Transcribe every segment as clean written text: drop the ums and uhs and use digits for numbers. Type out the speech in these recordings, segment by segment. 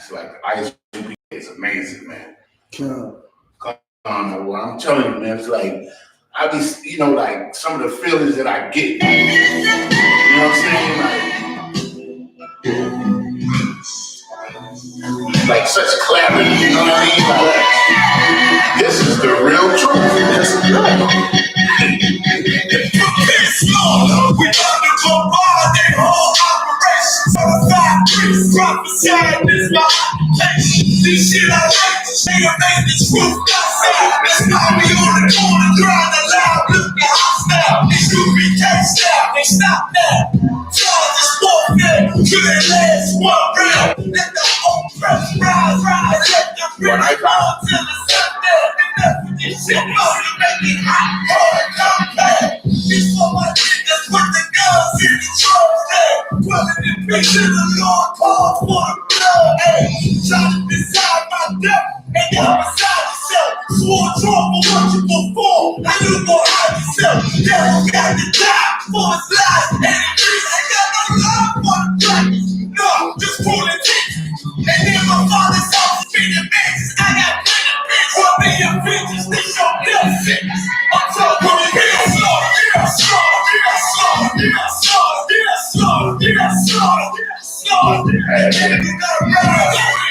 It's like I.S.U.P.K is amazing, man. Yeah. I'm telling you, man, it's like I be, like some of the feelings that I get. You know what I'm saying? Like such clarity, you know what I mean? Like, this is the real truth. This is real. We undergo their whole operation. Certified priests prophesying this my occupation. This shit I like to say, I made this truth outside. That's why we on the corner, crying aloud, looking hostile. These I.S.U.P.K style, they stop now. Charges forfeit, couldn't last one round. Let the oppressed rise, let the rich fall till the sun down. Enough of this shit, to make it hot, hard, compact. This for my niggas, put the guns in the trucks there. Dwelling in peace in the Lord, call for the blood, ayy. Trying to decide my death, and y'all beside yourself. Swore trouble, what you before, how you gon' hide yourself? Devil got to die for his life, and the priest ain't got no love for the blackness. No, just pulling teeth. And then my father's house is feeding bitches. I got plenty of bitches. What be your bitches? This your death sentence. I'm talking about slaughter.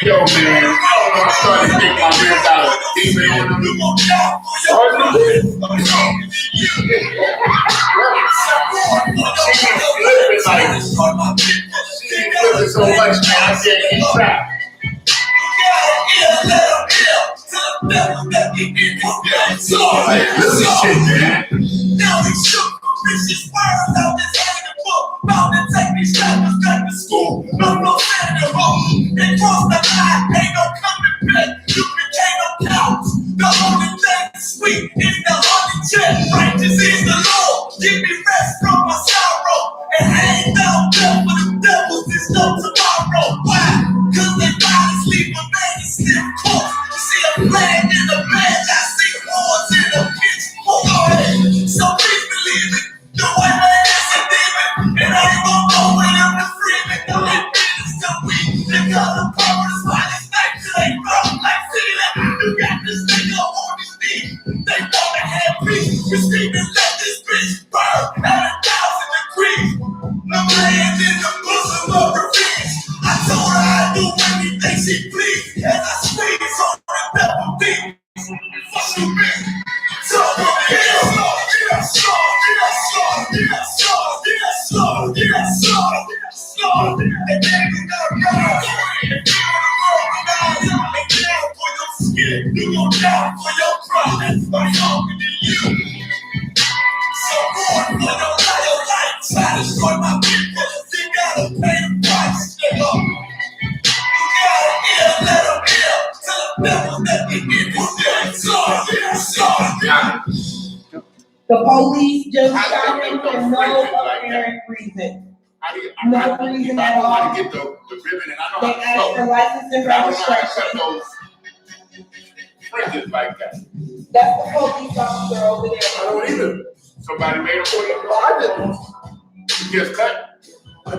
Yo, man, I'm starting to think my real dollar even on the flipping so much, man, I can't keep track. Listen, shit, man. Now we shook. Bitches words out this book. About to take these rappers back to school. No standing room. They crossed the line. Ain't no coming back. You became no counts. The only thing sweet is the honey check. Righteous is the Lord. Give me rest from my sorrow. And hang down death for the devils. There's no tomorrow. Why? Cause they bodies leave a man in stiff course. You see a flag in the bed. I see horns in the pitch. Go ahead. So please believe it. The white man is a demon, and I ain't gon' go with him to free me. Don't let business to weak. They got the power to spot his knife till they broke like ceiling. You got this nigga on his knees. They wanna have peace. We screaming, let this bitch burn at 1,000 degrees. No land in the bosom of revenge. I told her I'd do anything she please. As I squeeze on the pepper beat. Fuck you, bitch. So you gon' die for your crime. That's why I'm talking to you. So born for your life. Try to destroy my people. You gotta pay the price. Nigga. You gotta ill, let them ill. Tell the devil that they get this thing. The police just shot him for no apparent reason. No reason at all. I get the ribbon and I know they asked for license and registration. Those fringes like that. That's the police officer over there. I don't either. Somebody made a point. Well, I didn't. You just cut? I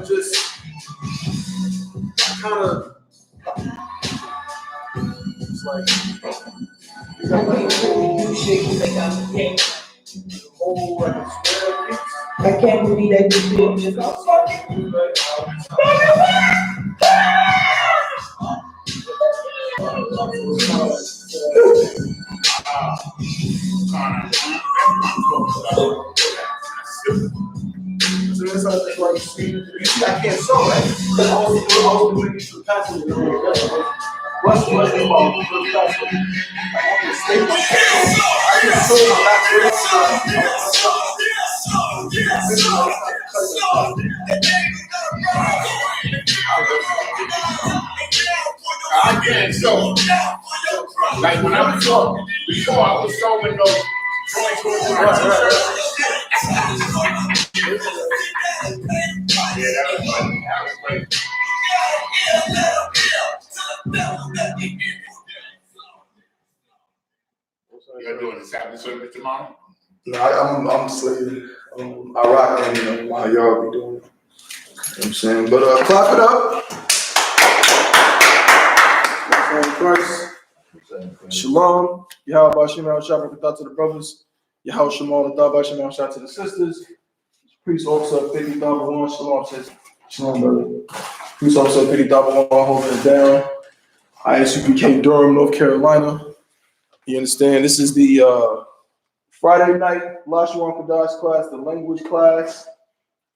kind of. It's like. You shit, they got the game. Oh, like a square piece. I can't believe that you did this. I'm fucking. So that's why you see, I can't sew that. I was bring you to passenger. What's the ball? I can sew I can't sew. Like when I was talking before, I was sewing those joints with You're doing the Sabbath service tomorrow? No, I'm sleeping. I rock and while y'all be doing it. You know what I'm saying? But clap it up. Christ. Shalom. Yahweh Bashim Al-Shabbat to the brothers. Yahweh Shemal Adab Bashim Al-Shabbat to the sisters. Priest officer 50,001. Shalom says. Shalom, brother. Priest officer 50,001 holding it down. I.S.U.P.K. Durham, North Carolina. You understand? This is the Friday night Lashawan Qadash class, the language class.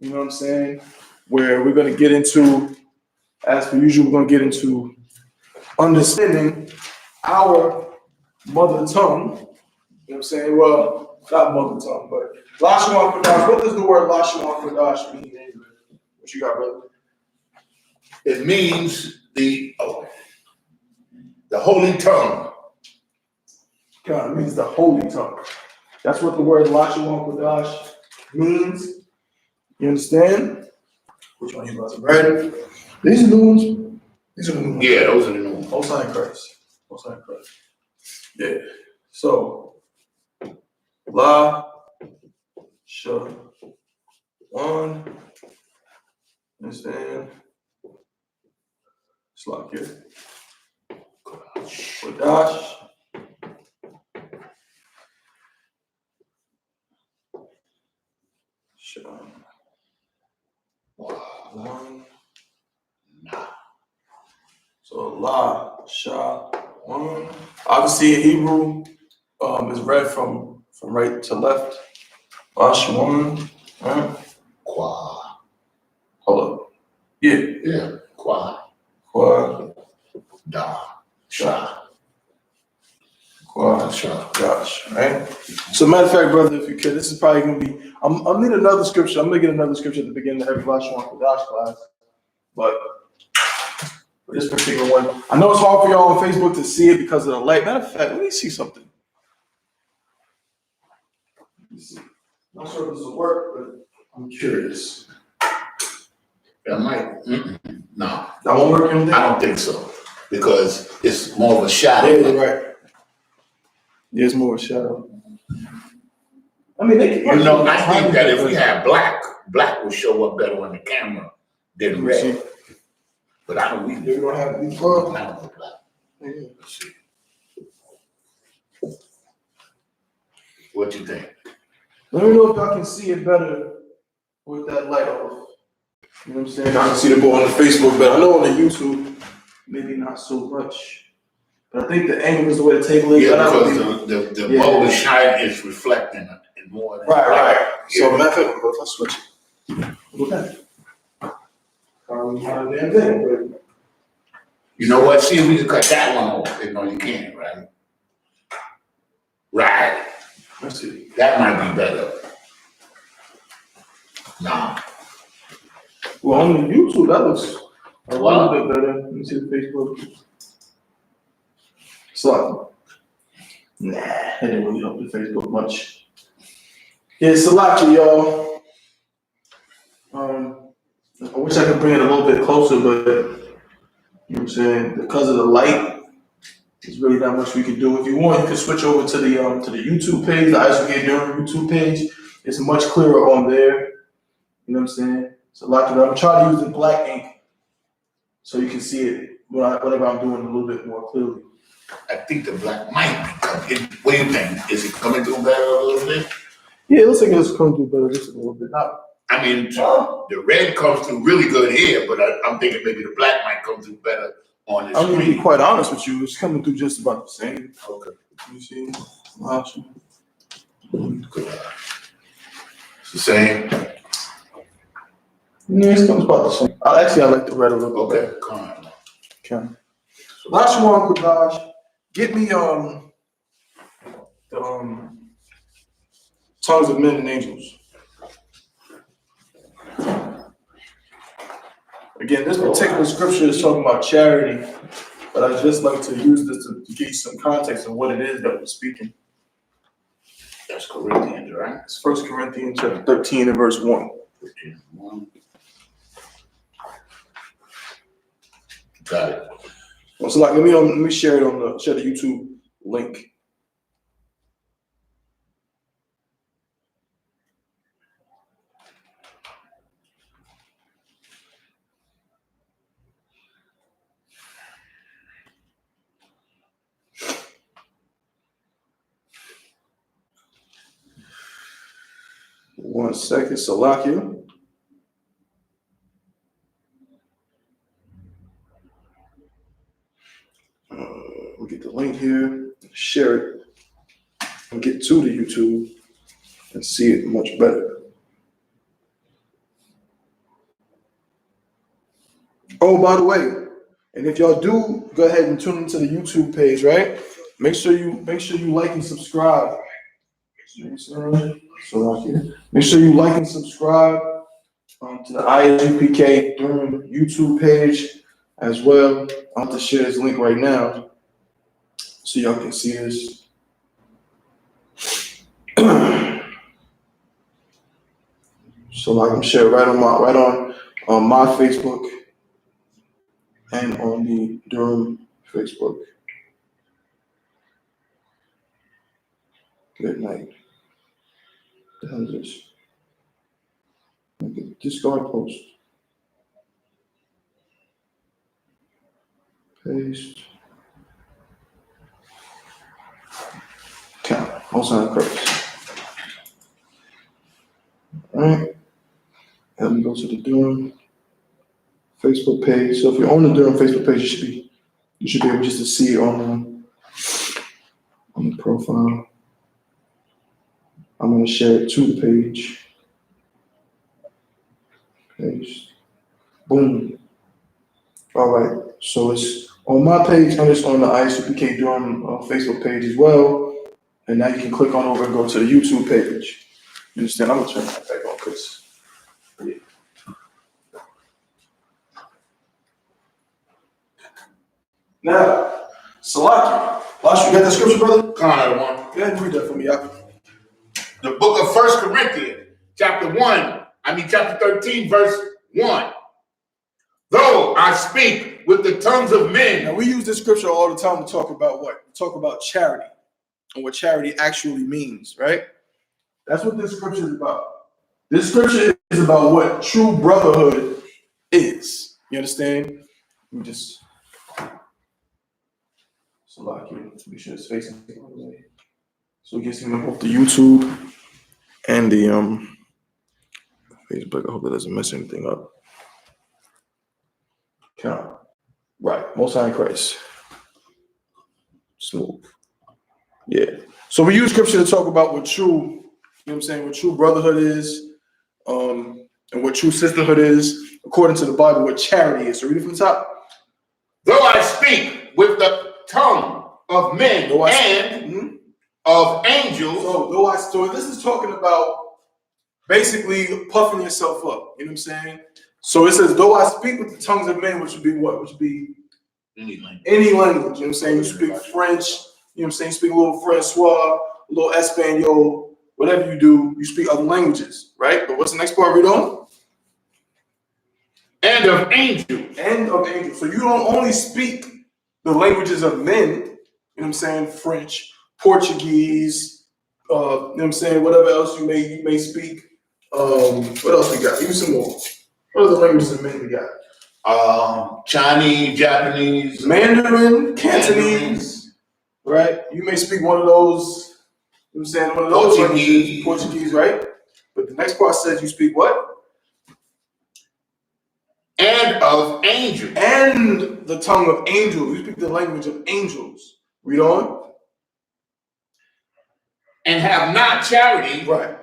You know what I'm saying? Where we're going to get into, as per usual, we're going to get into understanding our mother tongue. You know what I'm saying? Well, not mother tongue, but Lashawan Qadash. What does the word Lashawan Qadash mean in English? What you got, brother? It means the holy tongue. God, it means the holy tongue. That's what the word Lashawan Qadash means. You understand? Which one you about to write? These are new ones. These are the new ones. Yeah, those are the new ones. Most High Christ. Most High Christ. Yeah. So, La, Sha, One. Understand? It's like it. Qadash. Sha. One. So La, Sha, One. Obviously in Hebrew, is read from right to left. Lashawan. Right? Qua. Hold up. Yeah. Yeah. Qua. Qua. Da. Sha. Qua. Sha. Gosh. Right? So matter of fact, brother, if you could, this is probably gonna be I'm need another scripture. I'm gonna get another scripture at the beginning of every Lashawan Qadash class. But for this particular one, I know it's hard for y'all on Facebook to see it because of the light. Matter of fact, let me see something. Let me see. I'm not sure if this will work, but I'm curious. That might. No. That won't work, anything? I don't think so. Because it's more of a shadow. Yeah, you're right. Yeah, it's more a shadow. I mean, they can, I think that if we had black will show up better on the camera than red. But I don't think we don't have these. I don't know black. Yeah. Let's see. What you think? Let me know if I can see it better with that light off. You know what I'm saying? I can see the board on the Facebook, but I know on the YouTube, maybe not so much. But I think the angle is the way the table is. Yeah, because the bulb is shining, it's reflecting it more than right. Yeah. So, matter of fact, let's switch it. Okay. Damn thing. You know what? See if we can cut that one off. You know you can't, right? Right. Let's see. That might be better. Nah. Well, on the YouTube, that looks a little bit better. Let me see the Facebook. It's like, nah, it didn't really help the Facebook much. Yeah, it's a lot, y'all. I wish I could bring it a little bit closer, but you know what I'm saying? Because of the light, there's really not much we can do. If you want, you can switch over to the YouTube page, the I.S.U.P.K Durham YouTube page. It's much clearer on there. You know what I'm saying? It's a lot to do. I'm trying to use the black ink so you can see it whatever I'm doing a little bit more clearly. I think the black might be coming. What do you think? Is it coming through better a little bit? Yeah, it looks like it's coming through better just a little bit. I mean, the red comes through really good here, but I'm thinking maybe the black might come through better on this I'm screen. gonna be quite honest with you. It's coming through just about the same. Okay. You see? Awesome. It's the same. Yeah, it's coming about the same. I like the red a little bit. Okay, come on. Okay. Lashawan Qadash, get me the tongues of men and angels. Again, this particular scripture is talking about charity, but I'd just like to use this to give you some context of what it is that we're speaking. That's Corinthians, right? It's 1 Corinthians chapter 13 and verse 1. 13:1. Got it. So like, let me share it share the YouTube link. 1 second, Salakia. We'll get the link here, share it, and get to the YouTube and see it much better. Oh, by the way, and if y'all do go ahead and tune into the YouTube page, right? Make sure you like and subscribe. Make sure you like and subscribe to the I.S.U.P.K Durham YouTube page as well. I'll have to share this link right now so y'all can see this. So I can share right on my Facebook and on the Durham Facebook. Good night. What the hell is this? Okay, Discard post. Paste. Count. Also on curves. Alright. Let me go to the Durham Facebook page. So if you're on the Durham Facebook page, you should be able just to see it on the profile. I'm going to share it to the page. Paste. Boom. All right. So it's on my page and it's on the I.S.U.P.K Durham Facebook page as well. And now you can click on over and go to the YouTube page. You understand? I'm going to turn that back on because, yeah. Now, Salaki. Lash, you got that scripture, brother? Come on, everyone. Go ahead and read that for me, y'all. The book of 1 Corinthians, chapter 13, verse 1. Though I speak with the tongues of men. Now, we use this scripture all the time to talk about what? To talk about charity and what charity actually means, right? That's what this scripture is about. This scripture is about what true brotherhood is. You understand? Let me just lock here. Be sure it's facing the other way. So it gets him both the YouTube and the Facebook. I hope that doesn't mess anything up. Count. Right. Most High in Christ. Smooth. Yeah. So we use scripture to talk about what true, you know what I'm saying, what true brotherhood is, and what true sisterhood is, according to the Bible, what charity is. So read it from the top. Though I speak with the tongue of men and of angels. So this is talking about basically puffing yourself up. You know what I'm saying? So it says, though I speak with the tongues of men, which would be what? Which would be any language. You know what I'm saying? You speak French, you know what I'm saying? You speak a little Francois, a little Espanol, whatever you do, you speak other languages, right? But what's the next part? Read on. And of angels. And of angels. So you don't only speak the languages of men, you know what I'm saying? French, Portuguese, you know what I'm saying? Whatever else you may speak. What else we got? Even some more. What other languages of men we got? Chinese, Japanese, Mandarin, Cantonese, right? You may speak one of those, you know what I'm saying? One of those languages, Portuguese, right? But the next part says you speak what? And of angels. And the tongue of angels. You speak the language of angels. Read on. And have not charity. Right.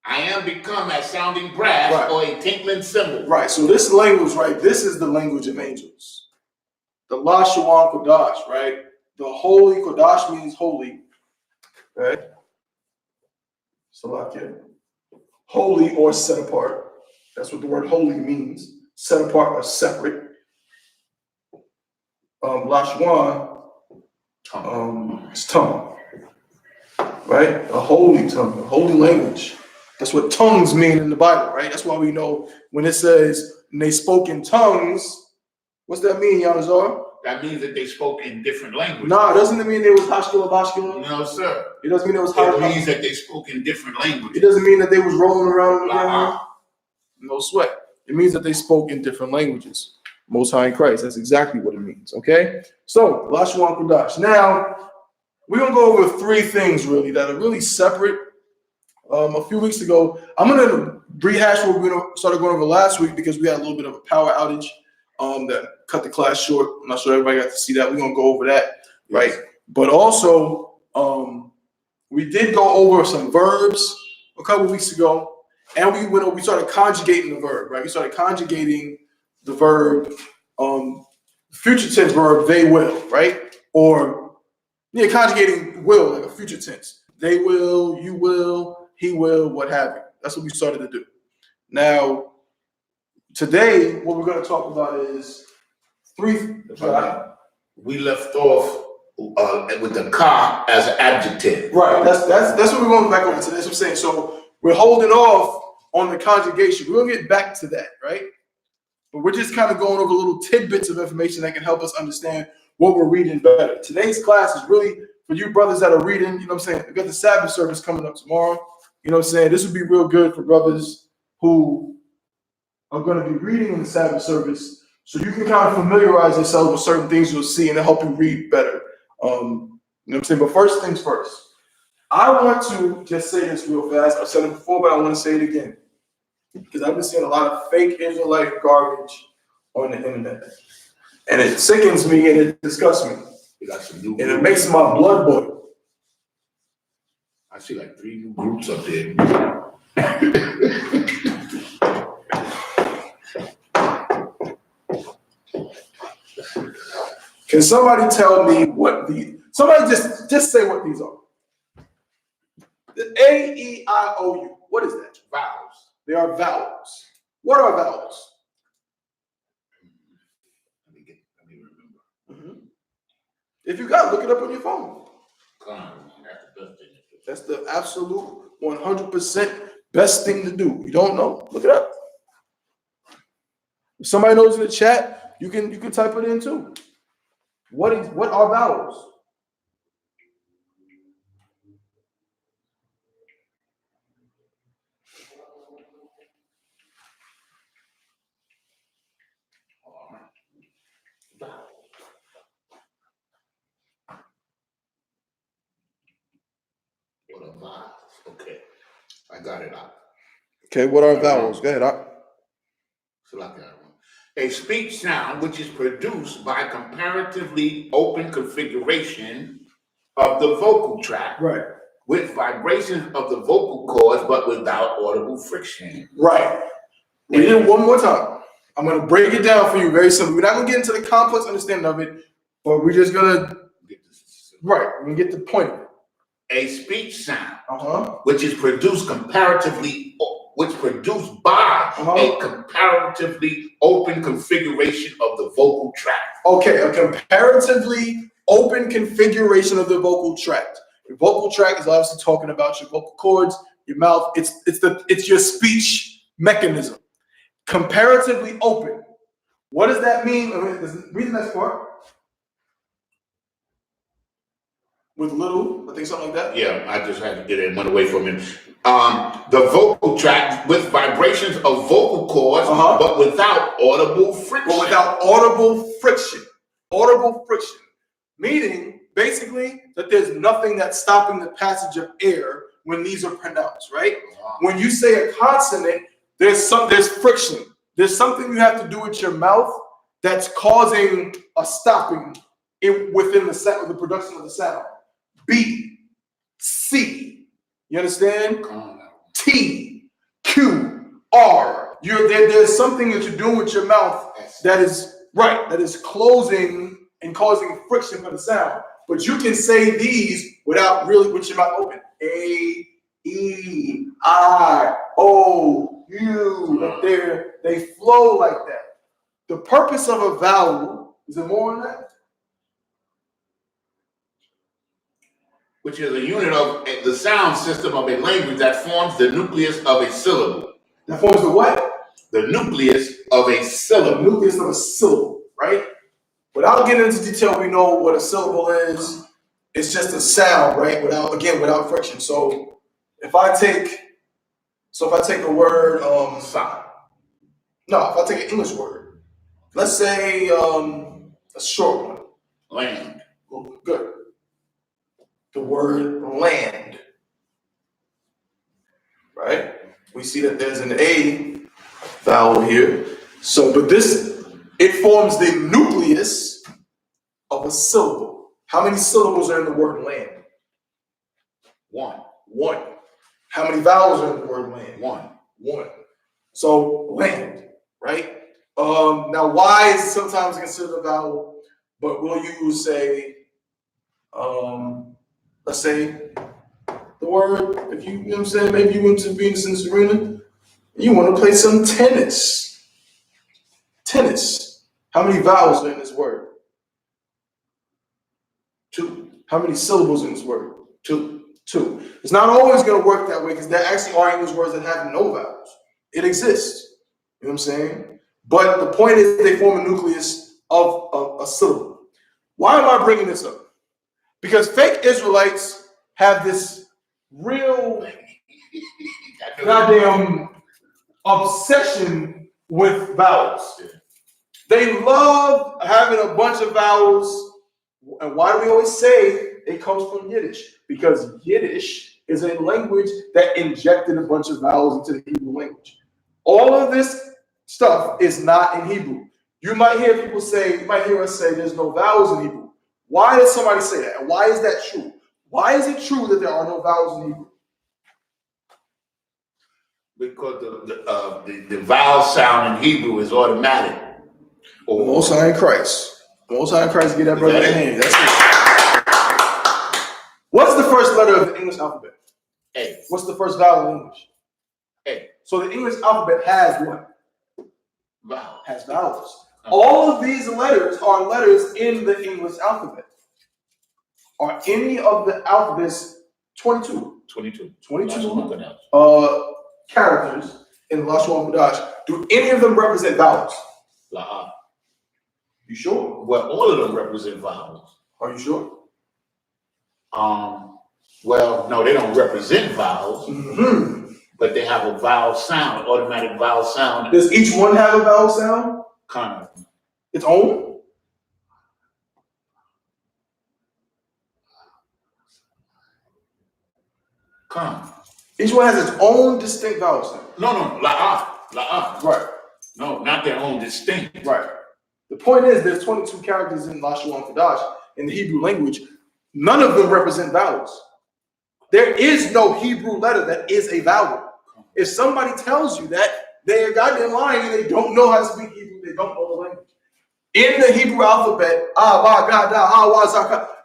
I am become as sounding brass or a tinkling cymbal. Right. So this language, right? This is the language of angels. The Lashawan Qadash, right? The holy Qadash means holy, right? Salakia. Holy or set apart. That's what the word holy means. Set apart or separate. Lashawan, it's tongue, right? A holy tongue, a holy language. That's what tongues mean in the Bible, right? That's why we know when it says they spoke in tongues, what's that mean, Yanazar? That means that they spoke in different languages. No, doesn't it mean there was hashkila bashkila? No, sir. It doesn't mean there was It means that they spoke in different languages. It doesn't mean that they was rolling around. No sweat. It means that they spoke in different languages. Most High in Christ. That's exactly what it means. Okay? So, Lashawan Qadash. Now, we're going to go over three things really that are really separate a few weeks ago. I'm gonna rehash what we started going over last week because we had a little bit of a power outage that cut the class short. I'm not sure everybody got to see that. We're gonna go over that, right? But also, we did go over some verbs a couple weeks ago, and we started conjugating the verb, right? We started conjugating the verb, future tense verb, they will, right? Or conjugating will like a future tense. They will, you will, he will, what have you. That's what we started to do. Now, today, what we're going to talk about is three. We left off with the ka as an adjective. Right. That's what we're going back over to. That's what I'm saying. So we're holding off on the conjugation. We're going to get back to that, right? But we're just kind of going over little tidbits of information that can help us understand what we're reading better. Today's class is really for you brothers that are reading. You know what I'm saying? We got the Sabbath service coming up tomorrow. You know what I'm saying? This would be real good for brothers who are going to be reading in the Sabbath service, so you can kind of familiarize yourself with certain things you'll see and it'll help you read better. You know what I'm saying? But first things first, I want to just say this real fast. I've said it before, but I want to say it again because I've been seeing a lot of fake Israelite garbage on the internet, and it sickens me and it disgusts me, and it makes my blood boil. I see like 3 new groups up there. Can somebody tell me what somebody just say what these are? The A-E-I-O-U. What is that? Vowels. They are vowels. What are vowels? Let me remember. Mm-hmm. If you got it, look it up on your phone. That's the best thing to do. That's the absolute 100% best thing to do. You don't know? Look it up. If somebody knows in the chat, you can type it in too. What are vowels? What are vowels? Okay, I got it out. Okay, what are vowels? Go ahead. A speech sound which is produced by comparatively open configuration of the vocal tract, right, with vibrations of the vocal cords, but without audible friction. Right. Read it one more time. I'm going to break it down for you very simply. We're not going to get into the complex understanding of it, but we're just going to, we're going to get the point of it. A speech sound, which is produced by a comparatively open configuration of the vocal tract. Okay, a comparatively open configuration of the vocal tract. Your vocal tract is obviously talking about your vocal cords, your mouth. It's your speech mechanism. Comparatively open. What does that mean? Read the next part. With little, I think something like that. Yeah, I just had to get it, went away from it. The vocal tract with vibrations of vocal cords, but without audible friction. Audible friction. Meaning, basically, that there's nothing that's stopping the passage of air when these are pronounced, right? When you say a consonant, there's friction. There's something you have to do with your mouth that's causing a stopping within the sound, the production of the sound. B, C, you understand? T, Q, R. There's something that you're doing with your mouth that is closing and causing friction for the sound. But you can say these without really with your mouth open. A, E, I, O, U. They flow like that. The purpose of a vowel, is there more on that? Which is a unit of the sound system of a language that forms the nucleus of a syllable. That forms the what? The nucleus of a syllable. The nucleus of a syllable, right? Without getting into detail, we know what a syllable is. It's just a sound, right? Without friction. So if I take a word, if I take an English word, let's say a short one. Land. Good. The word land. right? We see that there's an A vowel here. So, but it forms the nucleus of a syllable. How many syllables are in the word land? One. How many vowels are in the word land? One. So land, right? Now Y is sometimes considered a vowel, but we'll use let's say the word, if you know what I'm saying, maybe you went to Venus and Serena, you want to play some tennis. How many vowels are in this word? 2. How many syllables in this word? 2. It's not always going to work that way because there actually are English words that have no vowels. It exists. You know what I'm saying? But the point is they form a nucleus of a syllable. Why am I bringing this up? Because fake Israelites have this real goddamn obsession with vowels. They love having a bunch of vowels. And why do we always say it comes from Yiddish? Because Yiddish is a language that injected a bunch of vowels into the Hebrew language. All of this stuff is not in Hebrew. You might hear us say there's no vowels in Hebrew. Why does somebody say that? And why is that true? Why is it true that there are no vowels in Hebrew? Because the vowel sound in Hebrew is automatic. Most High in Christ. Most High in Christ, get that brother in hand. That's it. What's the first letter of the English alphabet? A. What's the first vowel in English? A. So the English alphabet has what? Vowel. Has vowels. All of these letters are letters in the English alphabet. Are any of the alphabets 22 characters in Lashawan Qadash? Do any of them represent vowels? La. You sure? Well, all of them represent vowels. Are you sure? Well, no, they don't represent vowels, but they have a vowel sound, automatic vowel sound. Does each one have a vowel sound? Kind of. Its own? Kind of. Each one has its own distinct vowel sound. No, la. Right. No, not their own distinct. Right. The point is, there's 22 characters in Lashawan Qadash in the Hebrew language. None of them represent vowels. There is no Hebrew letter that is a vowel. If somebody tells you that, they are goddamn lying and they don't know how to speak Hebrew, they don't know the language. In the Hebrew alphabet,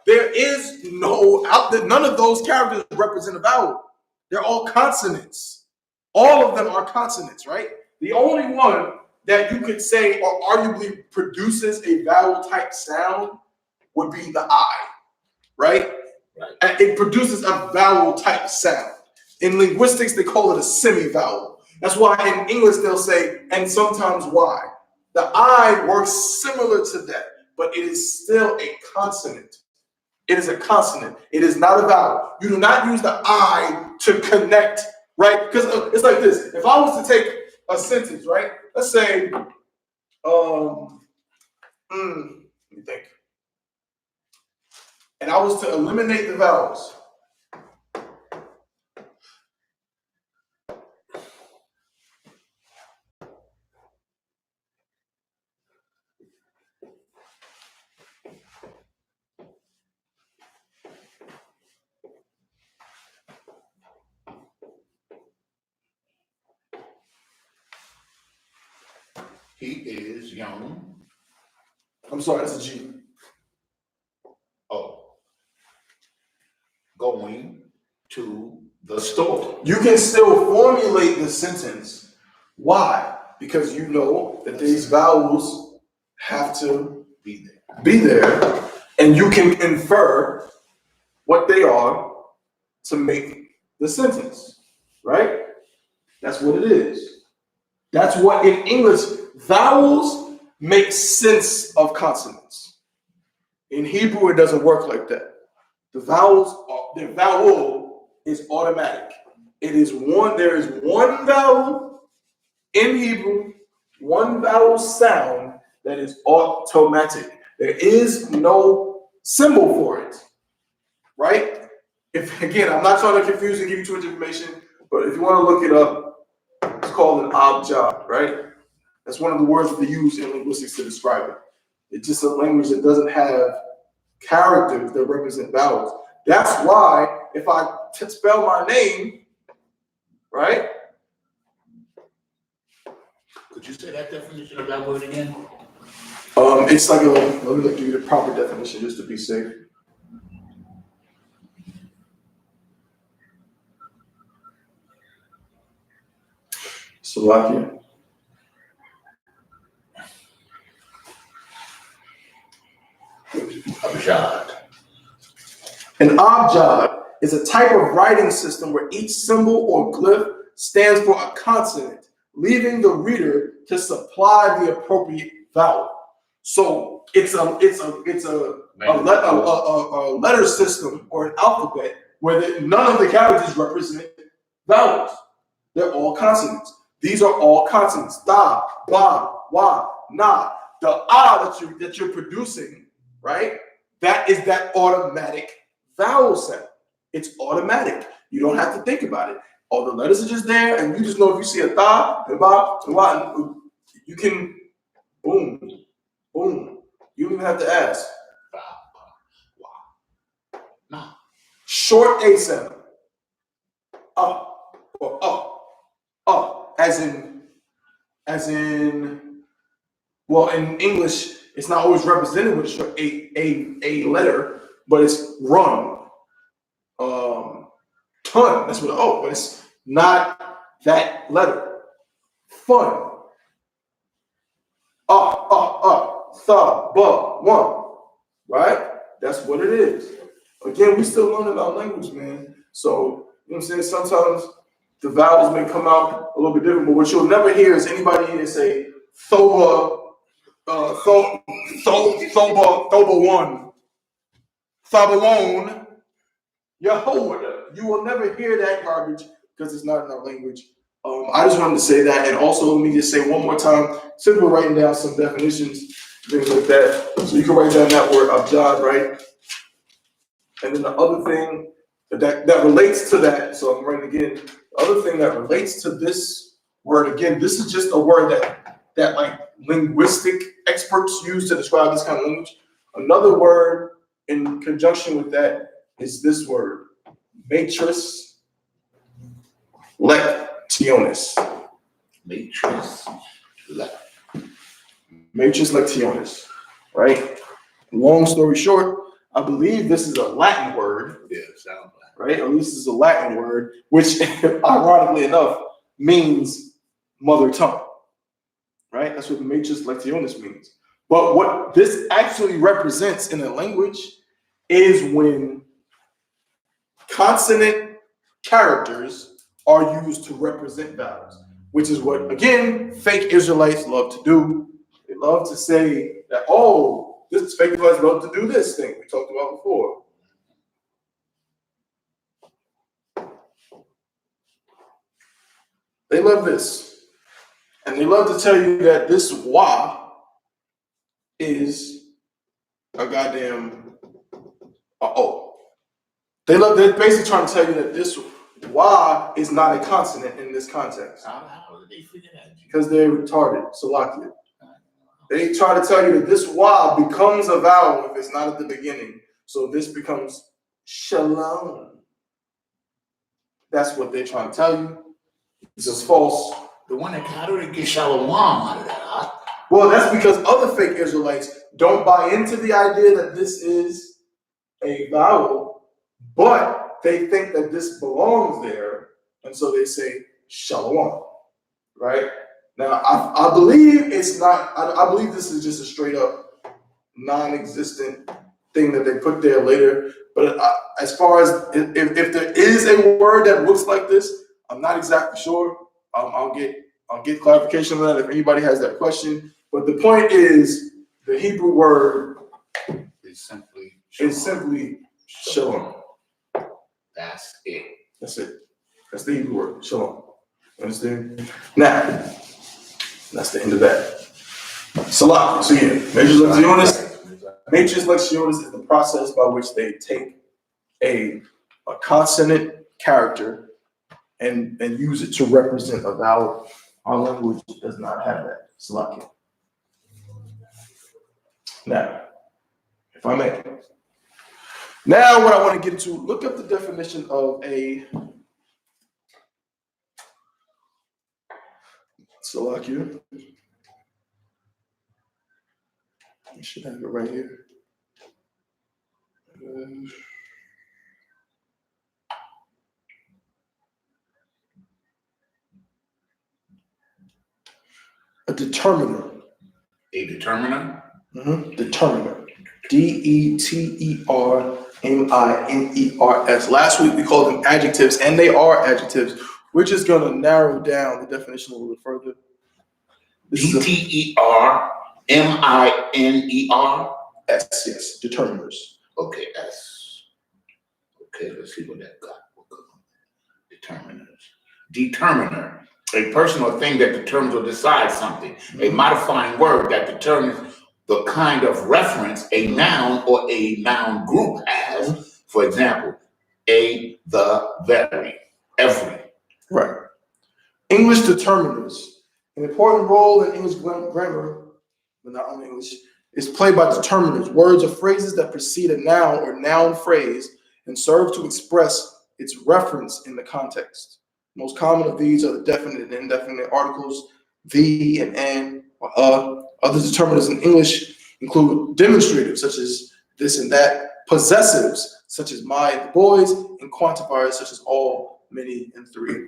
there is none of those characters represent a vowel. They're all consonants. All of them are consonants, right? The only one that you could say or arguably produces a vowel type sound would be the I, right? And it produces a vowel type sound. In linguistics, they call it a semi-vowel. That's why in English they'll say, and sometimes Y. The I works similar to that, but it is still a consonant. It is a consonant. It is not a vowel. You do not use the I to connect, right? Because it's like this. If I was to take a sentence, right? Let's say, let me think. And I was to eliminate the vowels. He is young. I'm sorry, that's a G. Oh. Going to the store. You can still formulate the sentence. Why? Because you know that these vowels have to be there, and you can infer what they are to make the sentence, right? That's what it is. That's what in English, vowels make sense of consonants. In Hebrew, it doesn't work like that. The vowel is automatic. There is one vowel in Hebrew, one vowel sound that is automatic. There is no symbol for it, right? If again, I'm not trying to confuse and give you too much information, But if you want to look it up, it's called an abjad, right? That's one of the words that they use in linguistics to describe it. It's just a language that doesn't have characters that represent vowels. That's why if I spell my name, right? Could you say that definition of that word again? It's like let me give you the proper definition just to be safe. Slovakia. Abjad. An abjad is a type of writing system where each symbol or glyph stands for a consonant, leaving the reader to supply the appropriate vowel. So it's a letter system or an alphabet where none of the characters represent vowels. They're all consonants. These are all consonants. Da, ba, wa, na. The that you're producing, right? That is that automatic vowel sound. It's automatic. You don't have to think about it. All the letters are just there, and you just know if you see a da, a ba, a wa, you can boom, boom. You don't even have to ask. Ba, ba, wa, na. Short A sound. Or as in, well, in English, it's not always represented with a letter, but it's run. Ton, that's what, but it's not that letter. Fun. Tha, ba, one. Right? That's what it is. Again, we still learning our language, man. So, you know what I'm saying? Sometimes the vowels may come out a little bit different, but what you'll never hear is anybody here say thoba, thoba one, thabalone, Yehoda. You will never hear that garbage because it's not in our language. I just wanted to say that, and also let me just say one more time, since we're writing down some definitions, things like that. So you can write down that word abjad, right? And then the other thing that relates to that, so I'm writing again, the other thing that relates to this word, again, this is just a word that like linguistic experts use to describe this kind of language. Another word in conjunction with that is this word, matrix lectionis. Matrix lectionis, right? Long story short, I believe this is a Latin word. Yeah, sounds like. Right? At least it's a Latin word, which ironically enough means mother tongue. Right? That's what matrix lectionis means. But what this actually represents in a language is when consonant characters are used to represent vowels, which is what, again, fake Israelites love to do. They love to say that, this fake Israelites love to do this thing we talked about before. They love this. And they love to tell you that this wa is a goddamn They're basically trying to tell you that this wa is not a consonant in this context. How did they figure that? Because they're retarded, Salakia. They try to tell you that this wa becomes a vowel if it's not at the beginning. So this becomes shalom. That's what they're trying to tell you. This is false. The one that how do they get shalom out of that, huh? Well, that's because other fake Israelites don't buy into the idea that this is a vowel, but they think that this belongs there, and so they say shalom, right? Now, I believe it's not, I believe this is just a straight up non-existent thing that they put there later, but as far as if there is a word that looks like this, I'm not exactly sure. I'll get clarification on that if anybody has that question. But the point is, the Hebrew word is simply shalom. That's it. That's it. That's the Hebrew word, shalom. Understand? Now, that's the end of that. Salah. So yeah, matrix lectionis is the process by which they take a consonant character and use it to represent a vowel. Our language does not have that. Slovakia. Now, if I may. Now what I want to get into, look up the definition of a Slovakia. I should have it right here. A determiner. A determiner? Determiner. Determiners. Last week we called them adjectives, and they are adjectives. We're just going to narrow down the definition a little bit further. Determiner. S, yes, determiners. Okay, S. Okay, let's see what that got. Determiners. Determiner. A person or thing that determines or decides something. A modifying word that determines the kind of reference a noun or a noun group has. For example, a, the, very, every. Right. English determiners. An important role in English grammar, but not only English, is played by determiners, words or phrases that precede a noun or noun phrase and serve to express its reference in the context. Most common of these are the definite and indefinite articles, the and an, or Other determiners in English include demonstratives, such as this and that, possessives, such as my and the boys, and quantifiers, such as all, many, and three.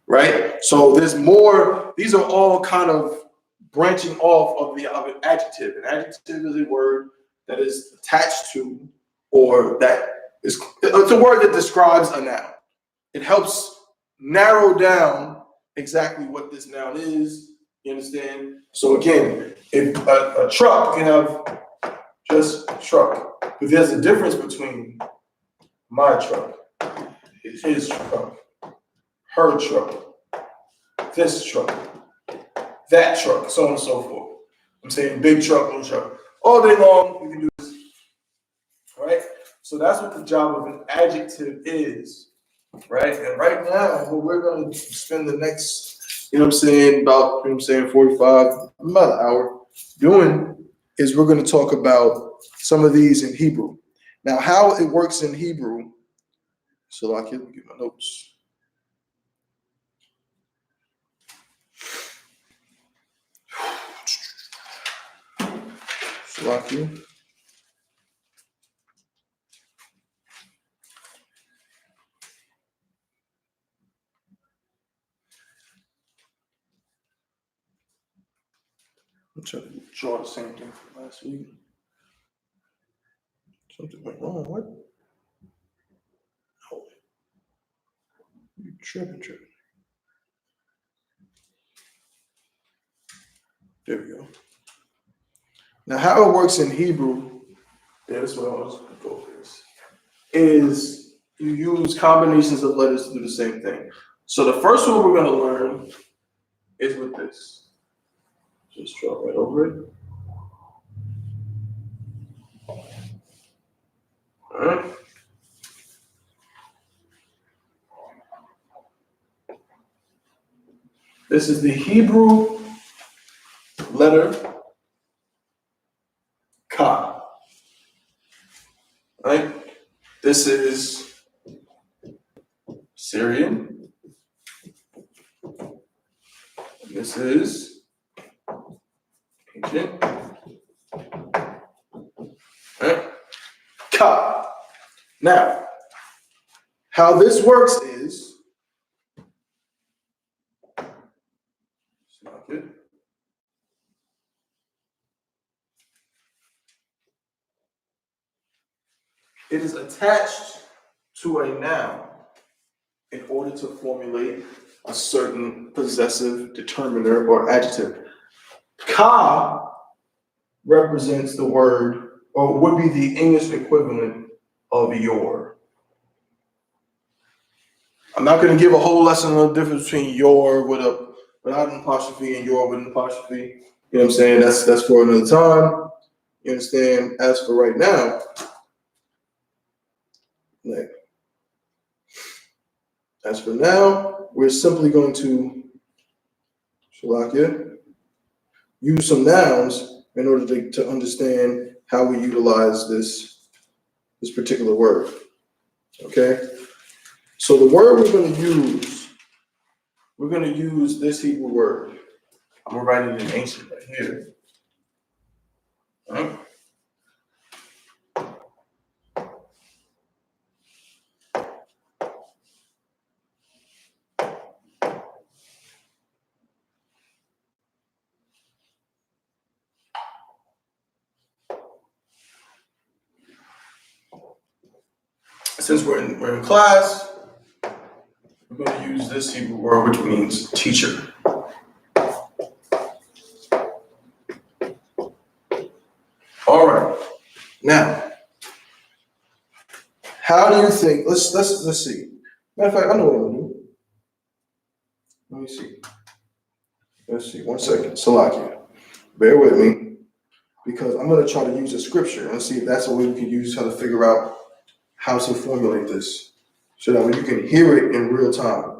Right? So there's more. These are all kind of branching off of an adjective. An adjective is a word that is attached to, or that is, it's a word that describes a noun. It helps narrow down exactly what this noun is. You understand? So again, if a truck can have just truck, but there's a difference between my truck, his truck, her truck, this truck, that truck, so on and so forth. I'm saying big truck, little truck. All day long, we can do this. All right? So that's what the job of an adjective is. Right? And right now, what we're going to spend the next, about 45, about an hour doing is we're going to talk about some of these in Hebrew. Now, how it works in Hebrew. So I can get my notes. Slovakia. I'm trying to draw the same thing from last week. Something went wrong. What? Oh. You tripping. There we go. Now, how it works in Hebrew, that's what I was going to go for this, is you use combinations of letters to do the same thing. So the first one we're going to learn is with this. Just draw right over it. All right. This is the Hebrew letter Ka. Right? This is Syrian. This is ancient. Right? Ka. Now, how this works is, it is attached to a noun in order to formulate a certain possessive determiner or adjective. Ka represents the word, or would be the English equivalent of your. I'm not going to give a whole lesson on the difference between your without an apostrophe and your with an apostrophe. You know what I'm saying? That's for another time. You understand? As for right now, like, As for now, we're simply going to use some nouns in order to understand how we utilize this particular word. Okay? So the word we're going to use this Hebrew word. I'm going to write it in ancient right here. All right? Since we're in class, we're going to use this Hebrew word, which means teacher. All right. Now, how do you think? Let's see. Matter of fact, I know what I'm gonna do. Let me see. Let's see. 1 second. Salakia. Bear with me, because I'm gonna try to use a scripture and see if that's a way we can use how to figure out how to formulate this, so that you can hear it in real time.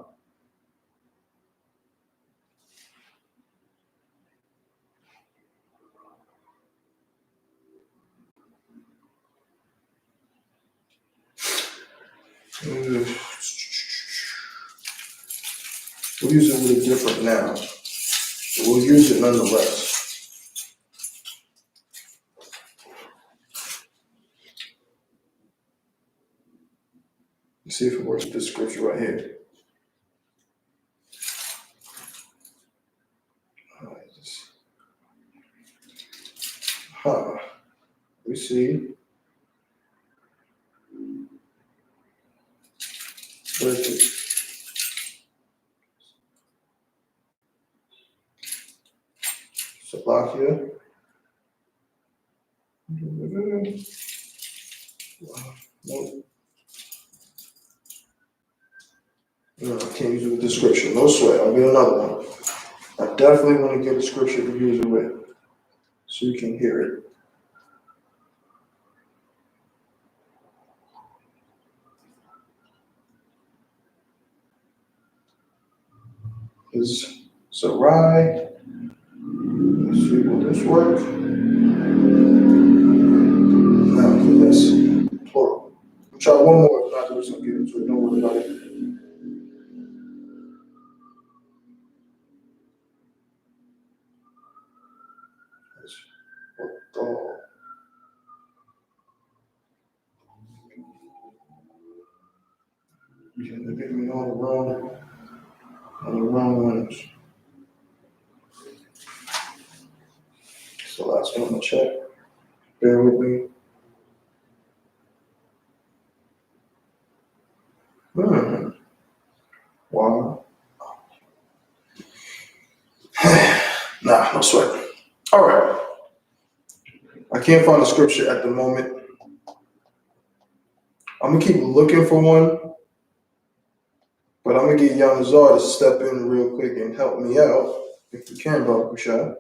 We'll use it with a different noun, but we'll use it nonetheless. Let's see if it works with this scripture right here. All right, we see. Where's it? Salakia. Nope. No, I can't use it with the scripture. No sweat. I'll get another one. I definitely want to get a scripture to use it with, so you can hear it. Is Sarai. Let's see, will this work? No, that's plural. I'll try one more. If not, there's some get into it. Don't worry about it. They're giving me all the wrong ones. So last one to check. Bear with me. Wow. Nah, no sweat. All right. I can't find a scripture at the moment. I'm gonna keep looking for one, but I'm gonna get Yanazar to step in real quick and help me out, if you can, Brother Kushad.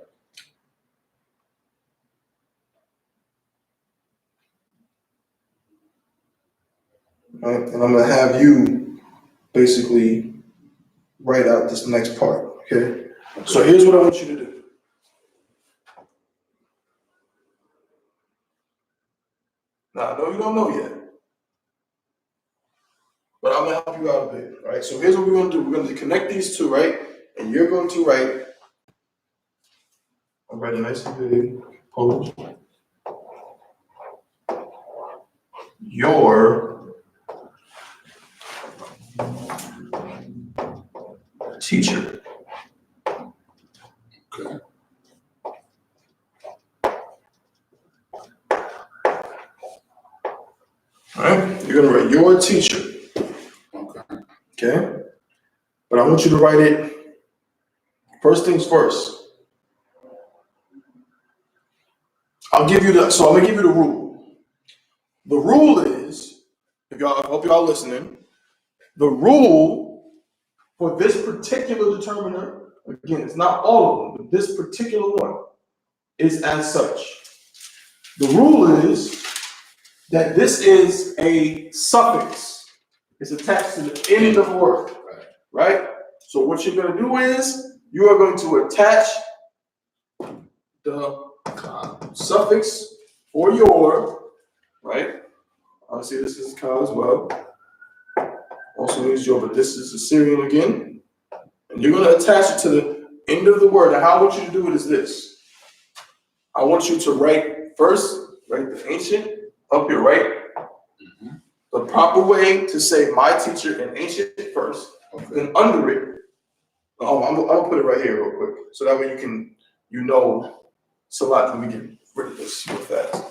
All right, and I'm gonna have you basically write out this next part, okay? So here's what I want you to do. Now, I know you don't know yet, but I'm gonna help you out a bit, all right? So here's what we're gonna do. We're gonna connect these two, right? And you're going to write, I'll write a nice and big, pose. Your teacher. Okay. All right, you're gonna write your teacher. Okay. But I want you to write it, first things first. I'm gonna give you the rule. The rule is, I hope y'all listening, the rule for this particular determiner, again, it's not all of them, but this particular one is as such. The rule is that this is a suffix. It's attached to the end of the word. right? So what you're going to do is you are going to attach the suffix or your, right? Obviously, this is ka as well. Also means your, but this is Assyrian again. And you're going to attach it to the end of the word. And how I want you to do it is this. I want you to write the ancient up here, right? The proper way to say my teacher in ancient first, then under it. I'm gonna put it right here real quick. So that way it's a lot that we get rid of this real fast.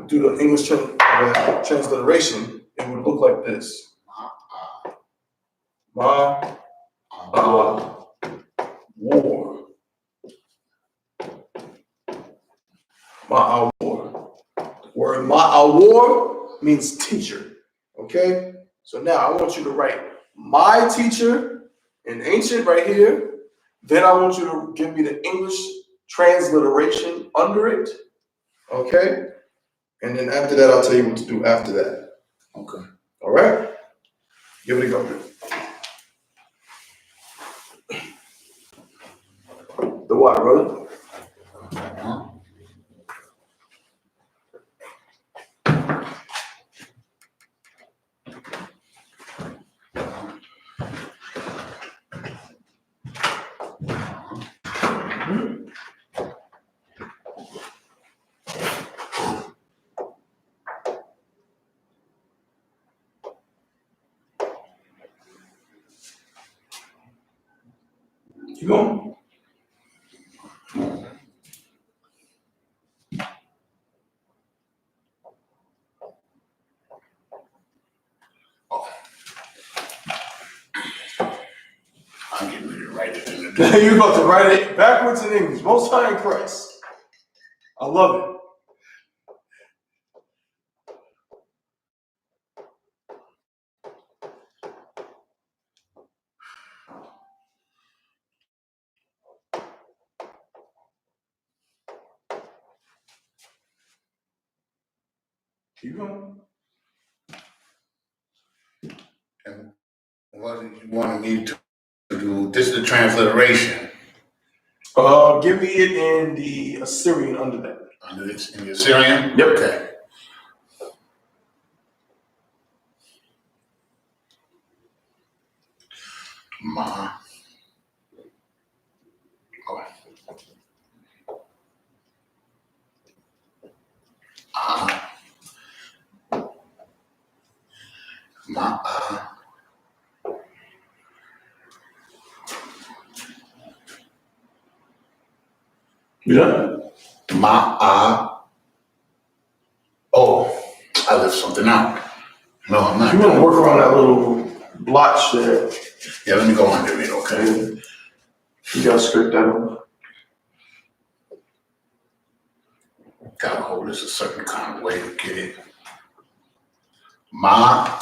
Do the English transliteration, it would look like this. War. Ma'awar. Word ma'awar means teacher. Okay? So now I want you to write my teacher in ancient right here. Then I want you to give me the English transliteration under it. Okay? And then after that, I'll tell you what to do after that. Okay. All right? Give it a go. The water, brother. Keep going. I'm getting ready to write it in the You're about to write it backwards in English. Most High in Christ. I love it. Keep going. And what did you want me to do? This is the transliteration. Give me it in the Assyrian under that. Under this in the Assyrian? Yep. Okay. Ma. Oh. Ma. You done? Oh, I left something out. No, I'm not. You want to work around that little blotch there. Yeah, let me go under it, okay? You gotta script that one. Gotta hold this a certain kind of way to get it. Ma.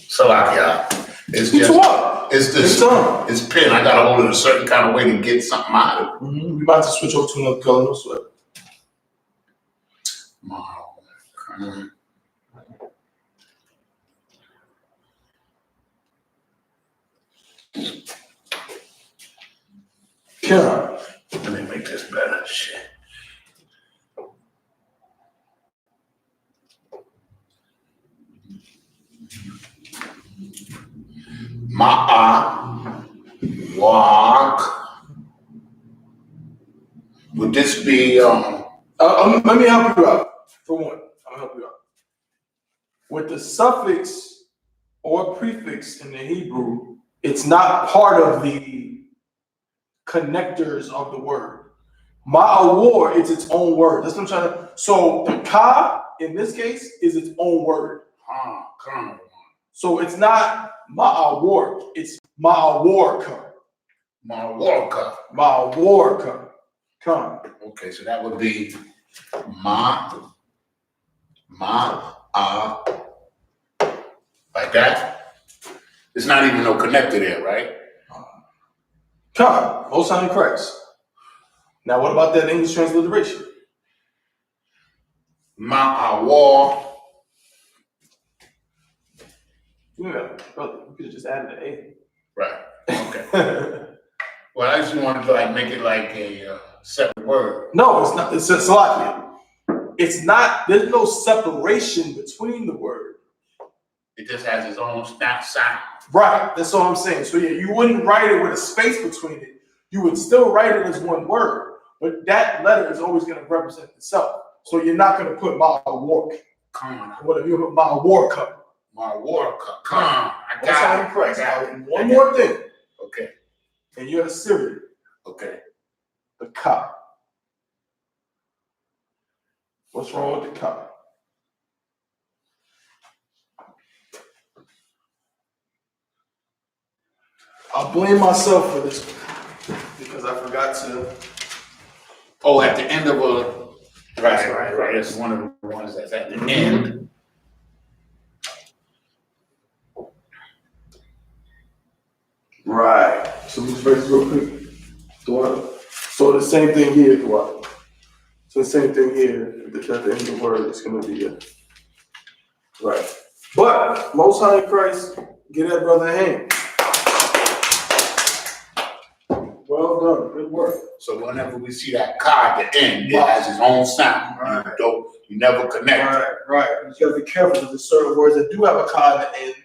Salakia. It's pen. I gotta hold it a certain kind of way to get something out of it. We're about to switch over to another color, no sweat. Yeah. Let me make this better. Shit. Walk. Would this be let me help you out. For one, I'll help you out. With the suffix or prefix in the Hebrew, it's not part of the connectors of the word. Ma'awar, it's its own word. That's what I'm trying to. So the ka in this case is its own word. So it's not ma'awar, it's ma'awarka. Ma'awarka. Come. Okay, so that would be like that. It's not even no connector there, right? Come. Most High in Christ. Now, what about that English transliteration? Ma'awar. Yeah, brother, you could have just added an Right. Okay. A. Well, I just wanted to like make it like a separate word. No, it's not. It's Salakia. It's not. There's no separation between the word. It just has its own snap sound. Right. That's all I'm saying. So yeah, you wouldn't write it with a space between it. You would still write it as one word, but that letter is always going to represent itself. So you're not going to put Ma'awarka. Come on. Whatever you put Ma'awarka. Ma'awarka. Come on. I Most High in got Christ. it. And one more thing. Okay. And you're a Syrian. Okay. The Ka. What's wrong with the Ka? I'll blame myself for this because I forgot to. Oh, at the end of a. Right. It's one of the ones that's at the end. Right. So these verses real quick. So the same thing here, Dwight. So the same thing here. At the end of the word, it's going to be right. But Most High in Christ, get that brother a hand. Well done. Good work. So whenever we see that car at the end, it has its own sound. Right. You never connect. Right. You got to be careful because there's certain words that do have a ka at the end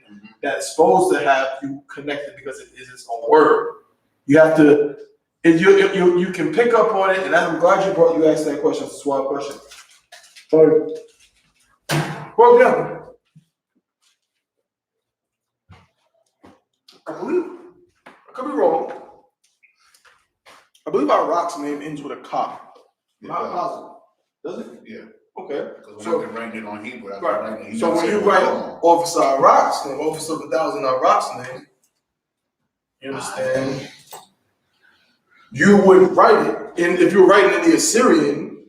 that's supposed to have you connected because it is its own word. You have to, if you can pick up on it, and I'm glad you asked that question. It's a swap question. Well done. I could be wrong. I believe our rock's name ends with a ka. Not positive. Does it? Yeah. Okay. Because when I've been writing it on Hebrew, I've been Right. writing it. So when you write Officer Iraq's name, Officer of 1,000 Iraq's name, you understand? You would write it, and if you're writing in the Assyrian,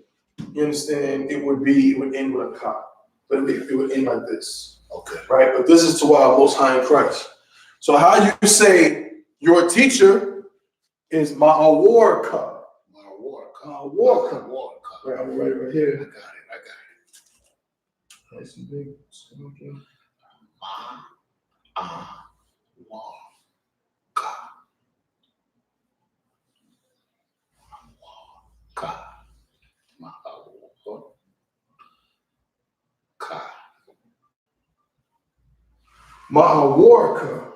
you understand, it would end with a ka. But it would end like this. Okay. Right? But this is to our Most High in Christ. So how you say your teacher is Ma'awarka. Ma'awarka. Right, I'm gonna write it right here. I got it. Nice and big. Ma'awarka.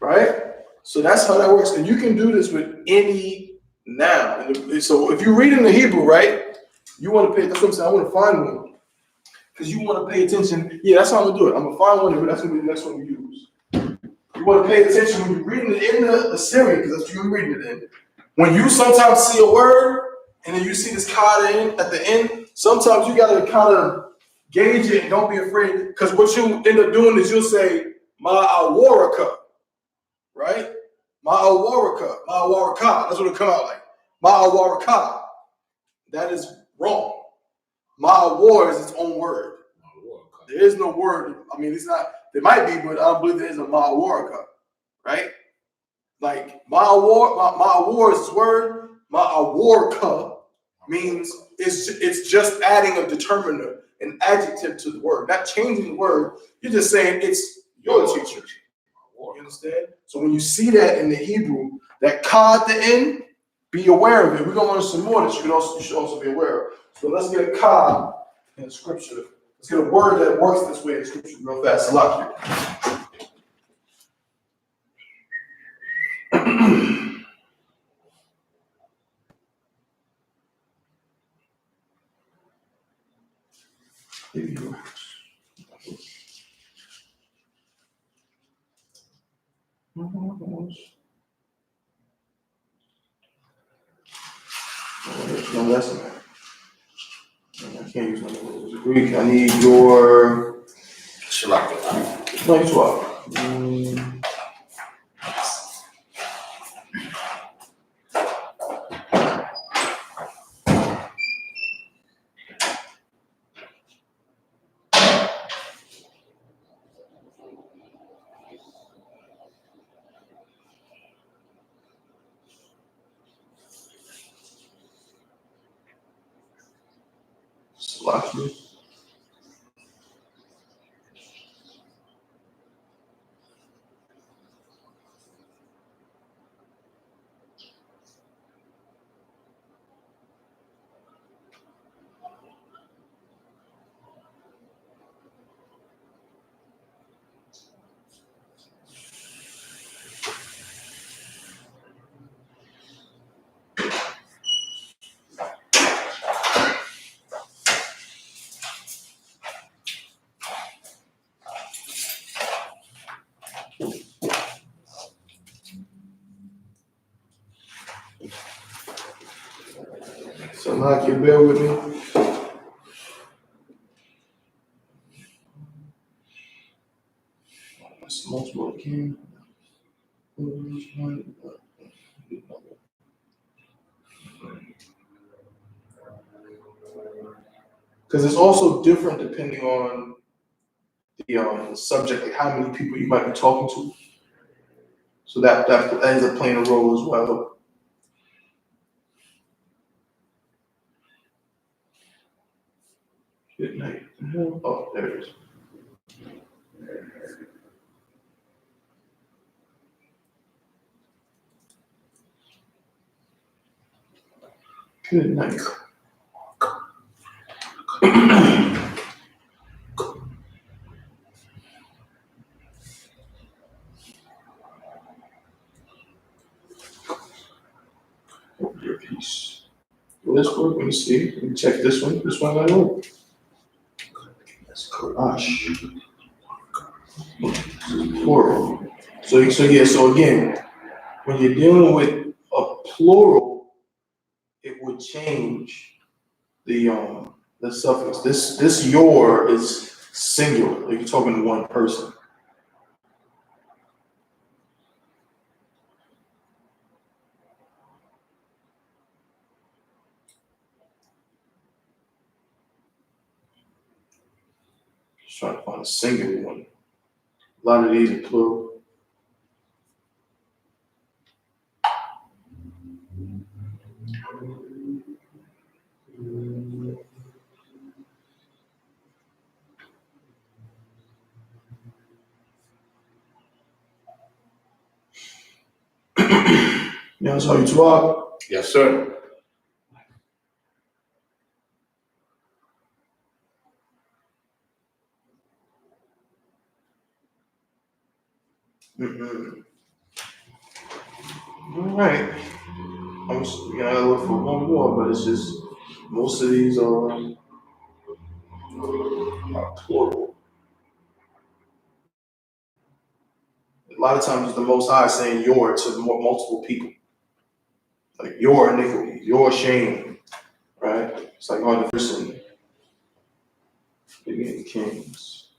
Right? So that's how that works. And you can do this with any noun. So if you read in the Hebrew, right, you want to pay, that's what I'm saying, I want to find one. Because you want to pay attention. Yeah, that's how I'm going to do it. I'm going to find one, but that's going to be the next one we use. You want to pay attention when you're reading it in the Assyrian, because that's what you're reading it in. When you sometimes see a word, and then you see this ka at the end, sometimes you got to kind of gauge it and don't be afraid. Because what you end up doing is you'll say, Ma'awaraka. Right? Ma'awaraka. That's what it'll come out like. Ma'awaraka. That is wrong. Ma'awar is its own word. There is no word. I mean, it's not, there might be, but I don't believe there is a Ma'awaraka. Right? Like, Ma'awar is its word. Ma'awarka means it's just adding a determiner, an adjective to the word. Not changing the word. You're just saying it's your teacher. You understand? So when you see that in the Hebrew, that ka at the end, be aware of it. We're going to learn some more that you should also be aware of. So let's get a ka in scripture. Let's get a word that works this way in scripture real fast. Here you go. No lesson. I can't use my words. Greek. I need your. No, you swap. Salakia. Salakia, bear with me. That's multiple again. Because it's also different depending on the subject, like how many people you might be talking to. So that ends up playing a role as well. Good night. Oh, there it is. Good night. Oh, dear peace. Will this work? Let me see. Let me check this one. This one might work. That's Qadash. Plural. So again, when you're dealing with a plural, it would change the suffix. This your is singular. Like you're talking to one person. Just trying to find a singular one. A lot of these are plural. You know, so you talk. Yes, sir. All right. I gotta look for one more, but it's just most of these are plural. A lot of times it's the Most High saying your to multiple people. Like your iniquity, your shame, right? It's like all the person beginning Kings.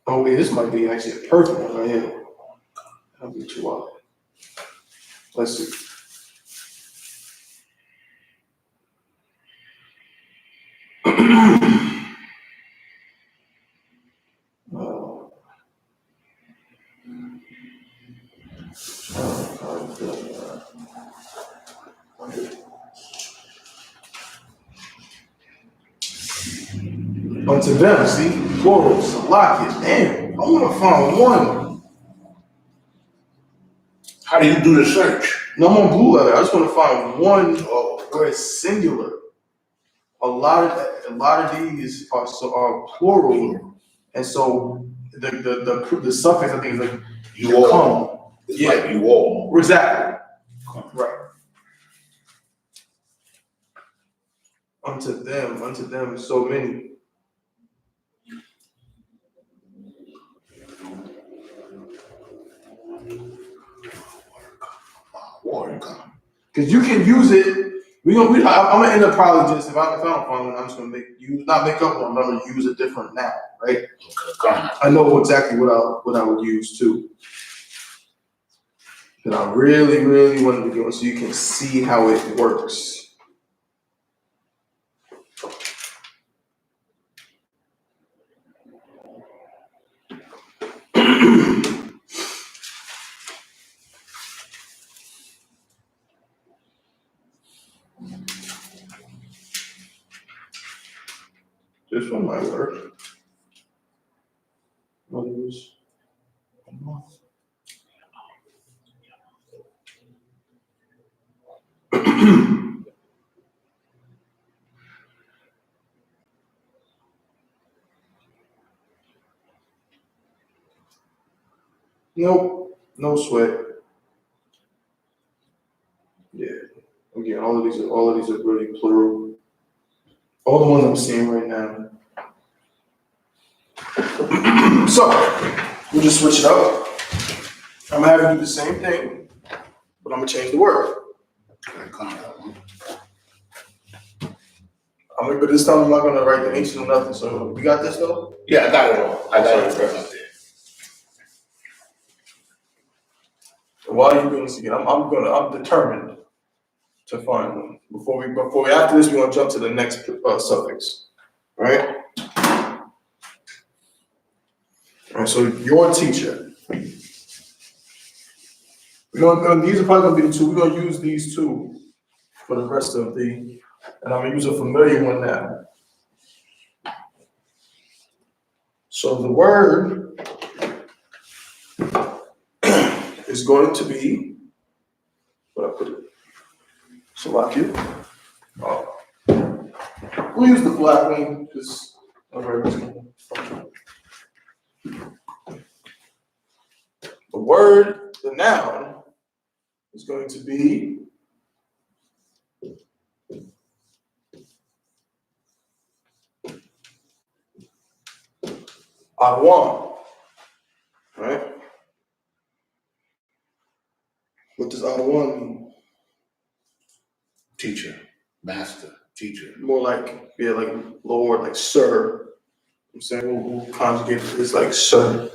Oh wait, this might be actually a perfect one right here. That'll be too hard. Let's see. Unto them, see, plural, Salakia. Damn, I want to find one. How do you do the search? No, I'm on Blue Letter. I just want to find one where it's singular. A lot of these are plural, and so the suffix I think is like You all. It's like you all. Exactly. Right. Unto them, so many. Because you can use it. I'm gonna end up probably just if I don't find one, I'm just gonna not make up one. I'm gonna use a different now, right? Okay. I know exactly what I would use too. And I really, really wanted to go so you can see how it works. this one might work. Nope, no sweat. Yeah, again, all of these are really plural. All the ones I'm seeing right now. So we'll just switch it up. I'm gonna have you do the same thing, but I'm gonna change the word. But this time I'm not gonna write the ancient or nothing. So you got this though? Yeah, I got it all. I got it right there. While you're doing this again, I'm determined to find one. Before we after this, we're gonna jump to the next suffix. Right? All right, so your teacher. These are probably gonna be the two. We're gonna use these two for the rest of the, and I'm gonna use a familiar one now. So the word is going to be, what I put it, Salakia. We'll use the black one, just the word, the noun, is going to be Adawan. Right? What does Adawan mean? Teacher, master, teacher. More like, yeah, like Lord, like sir. I'm saying we'll conjugate it. It's like sir.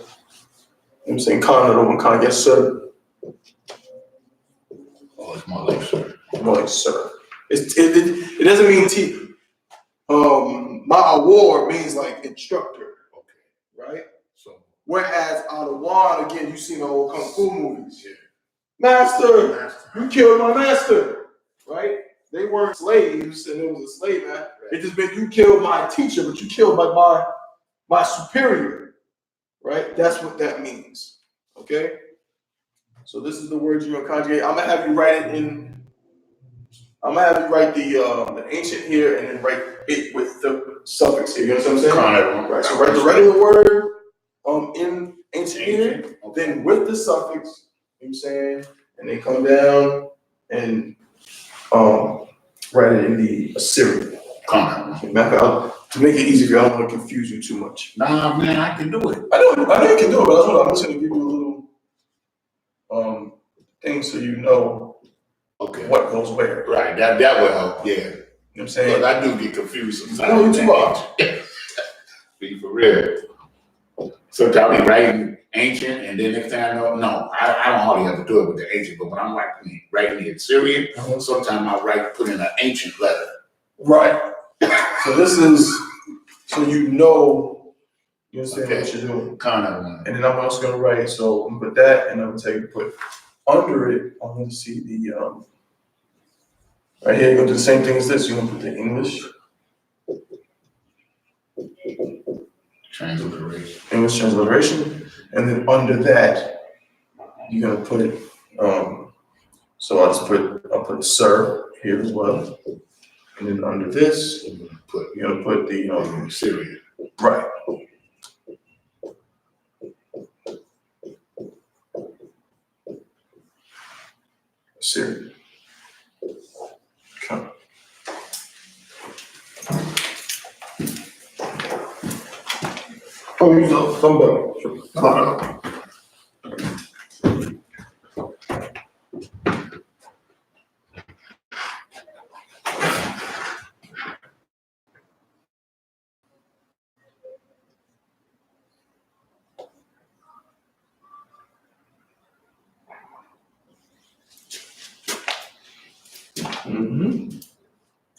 I'm saying Canada one kind of yes sir. Oh, it's more like sir. More like sir. It doesn't mean my award means like instructor. Okay. Right? So whereas Adawan, again, you've seen the old Kung Fu movies. yeah. Master, you killed my master. Right? They weren't slaves and it was a slave man. Right. It just meant you killed my teacher, but you killed my superior. Right? That's what that means. Okay? So this is the word you're gonna conjugate. I'm gonna have you write it in. I'm gonna have you write the ancient here and then write it with the suffix here. You know what I'm saying? Right. So write the regular word in ancient here, then with the suffix. You know what I'm saying? And then come down and write it in the Assyrian. To make it easy for you, I don't want to confuse you too much. Nah, man, I can do it. I know you can do it, but I'm just gonna give you a little thing so you know what goes where. Right, that will help, yeah. You know what I'm saying? Because I do get confused sometimes. I know you too much. Be for real. Sometimes I be writing ancient, and then next thing I know, I don't hardly have to do it with the ancient, but when I'm writing the Assyrian, sometimes I put in an ancient letter. Right. So this is, so you know, you understand what you're doing. Kind of. And then I'm also gonna write, so I'm gonna put that, and I'm gonna tell you to put under it, I'm gonna see the, right here, you're gonna do the same thing as this. You're gonna put the English transliteration, and then under that, you're gonna put it, so I'll put sir here as well. And then under this, you're gonna put the Syrian. Right. Syrian. Okay. Oh, you know, somebody.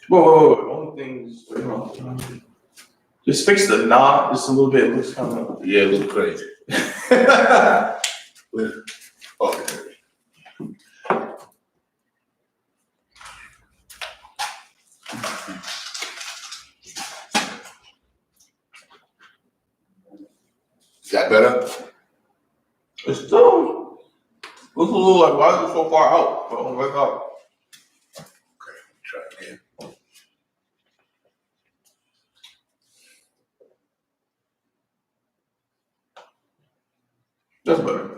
Whoa. Only thing is, just fix the knot just a little bit. It looks kind of. Yeah, it looks crazy. Okay. that better? It's still looks a little like why is it so far out? Oh my god. Okay, try again. That's better.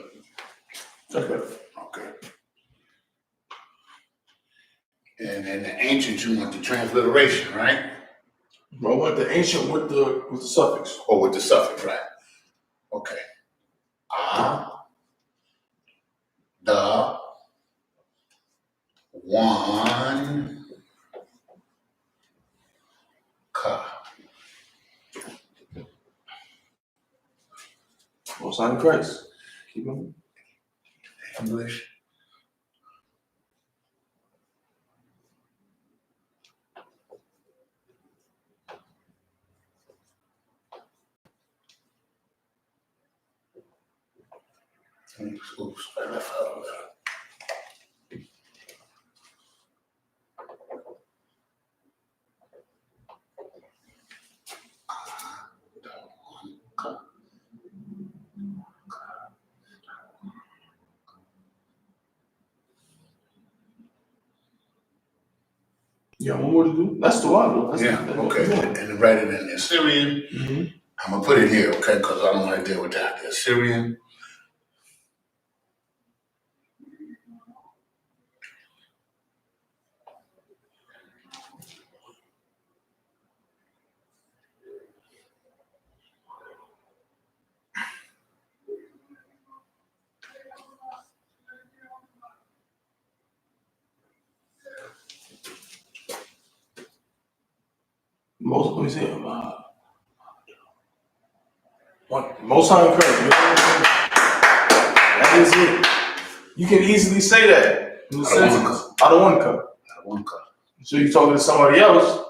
That's better. Okay. And in the ancient, you want the transliteration, right? I want the ancient with the suffix. Or with the suffix, right? Okay. The one ka. Most High in Christ. Keep moving. English. Oops, I left out of that. Yeah, one more to do. That's the one. Yeah, okay. And then write it in Assyrian. Mm-hmm. I'm gonna put it here, okay, because I don't want to deal with that. The Assyrian. Most let me see. Most High in Christ. That is it. You can easily say that in the sentence. I don't want to come. I don't want to. So you're talking to somebody else.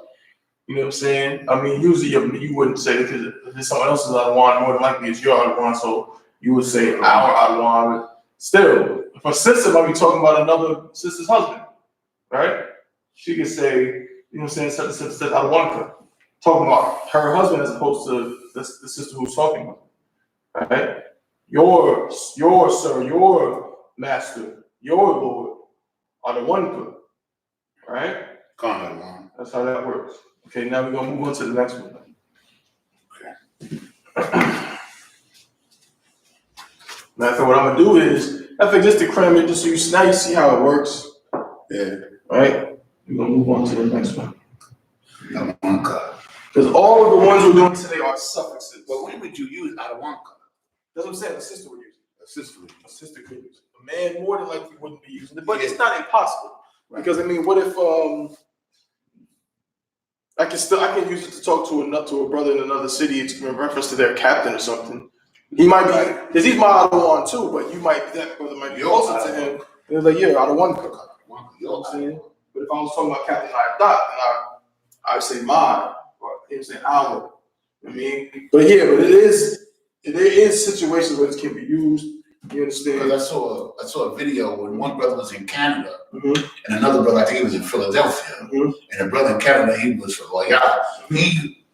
You know what I'm saying? I mean, usually you wouldn't say it because if it's someone else's Adawan, more than likely it's your Adawan, so you would say our Adawan. But still, if a sister might be talking about another sister's husband, right? She could say, you know what I'm saying, such and such says Adawan, talking about her husband as opposed to the sister who's talking about, right? Your sir, your master, your Lord are the one, right? Come That's how that works. Okay, now we're gonna move on to the next one. Okay. Now, so what I'm gonna do is, I think just to cram it, just so you now you see how it works. Yeah. Right? We're gonna move on to the next one. Adawanka. Because all of the ones we're doing today are suffixes. But when would you use Adawanka? That's what I'm saying. A sister would use it. A sister would use A sister could use it. A man more than likely wouldn't be using it, but it's not impossible. Right. Because I mean, what if I can use it to talk to a brother in another city in reference to their captain or something. He might be because he's my Adawan too, but that brother might be closer to him. And they're like, yeah, Adawan. You know what I'm saying? But if I was talking about Captain I.S.U.P.K, then I would say mine, or he would say our. You know what I mean? But yeah, but there is situations where this can be used. You understand? Because I saw a video when one brother was in Canada, mm-hmm. and another brother, I think he was in Philadelphia, mm-hmm. and the brother in Canada, he was from Loyal. He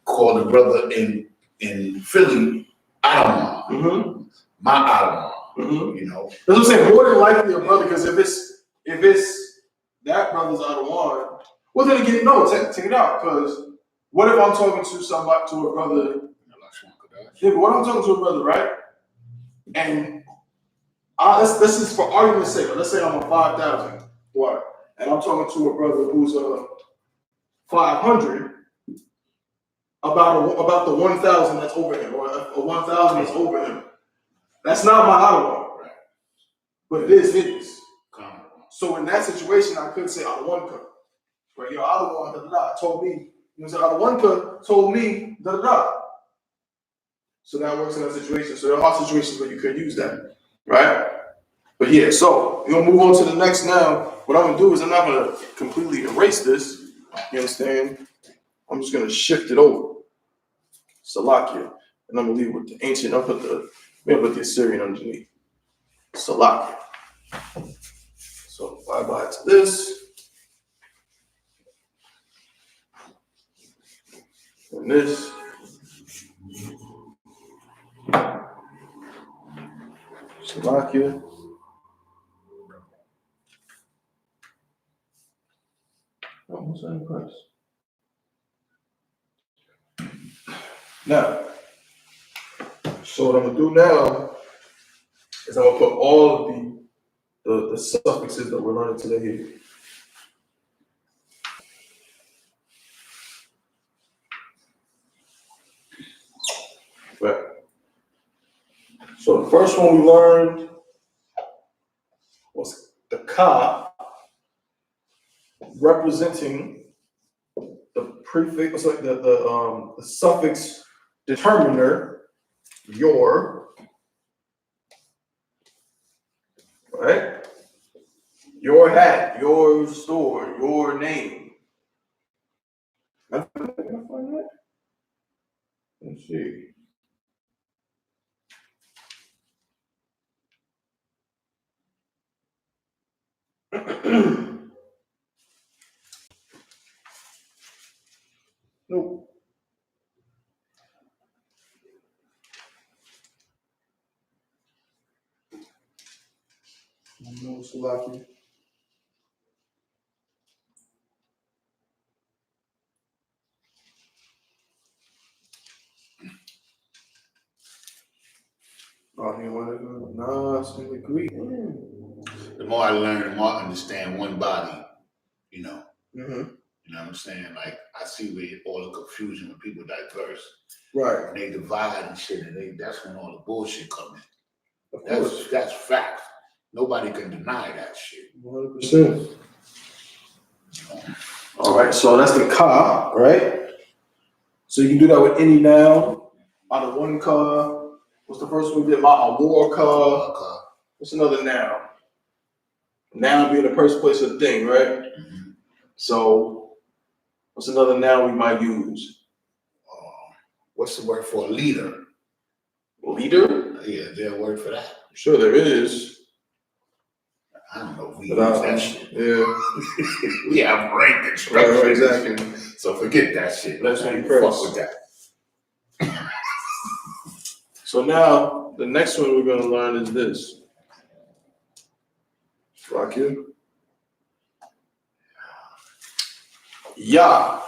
called the brother in Philly, Adawan, mm-hmm. my Adawan. Mm-hmm. You know, that's what I'm saying. More than likely a brother, because if it's that brother's Adawan, well then again, no, take it out. Because what if I'm talking to a brother? Yeah, but what if I'm talking to a brother, right? And this is for argument's sake. Let's say I'm a 5,000, what? And I'm talking to a brother who's a 500 about the 1,000 that's over him, or a 1,000 that's over him. That's not my Adawan, right? But it is his. So in that situation, I could say Adawanka, right? Yo, Adawan told me. You know, Adawanka told me da. So that works in that situation. So there are situations where you could use that, right? But yeah, so we're gonna move on to the next now. What I'm gonna do is I'm not gonna completely erase this. You understand? I'm just gonna shift it over. Salakia. And I'm gonna leave it with the ancient. I'm gonna put the Assyrian underneath. Salakia. So bye-bye to this. And this. Slovakia. Almost impressed. Now, so what I'm gonna do now is I'm gonna put all of the suffixes that we're learning today here. Right. So the first one we learned was the ka, representing the prefix, like the suffix determiner, your, right? Your hat, your store, your name. Can I find that? Let's see. Nope. No, Slovakia. Oh, you want to go? No, it's in the Greek. The more I learn, the more I understand one body, you know. Mm-hmm. You know what I'm saying? Like, I see where all the confusion when people diverse. Right. When they divide and shit, and that's when all the bullshit come in. Of course. That's fact. Nobody can deny that shit. 100%. All right, so that's the ka, right? So you can do that with any noun. Out of one ka. What's the first one we did? Ma'awar ka. What's another noun? Noun being the person, place, or thing, right? Mm-hmm. So what's another noun we might use? What's the word for a leader? Leader? Yeah, is there a word for that? Sure, there is. I don't know if we But use that shit. Yeah. We have rank instructions. Right, exactly. So forget that shit. Let's not even fuck with that. So now the next one we're gonna learn is this. Rock you. Ya.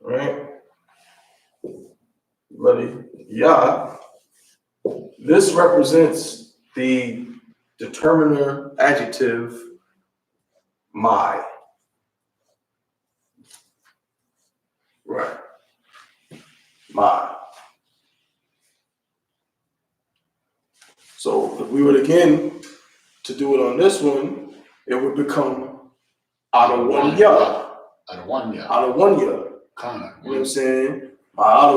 Right? Ready? Ya. This represents the determiner adjective my. Right. My. So if we were again to do it on this one, it would become out of one ya. Out of one ya. Out of one ya. Kind of. You know what I'm saying? My out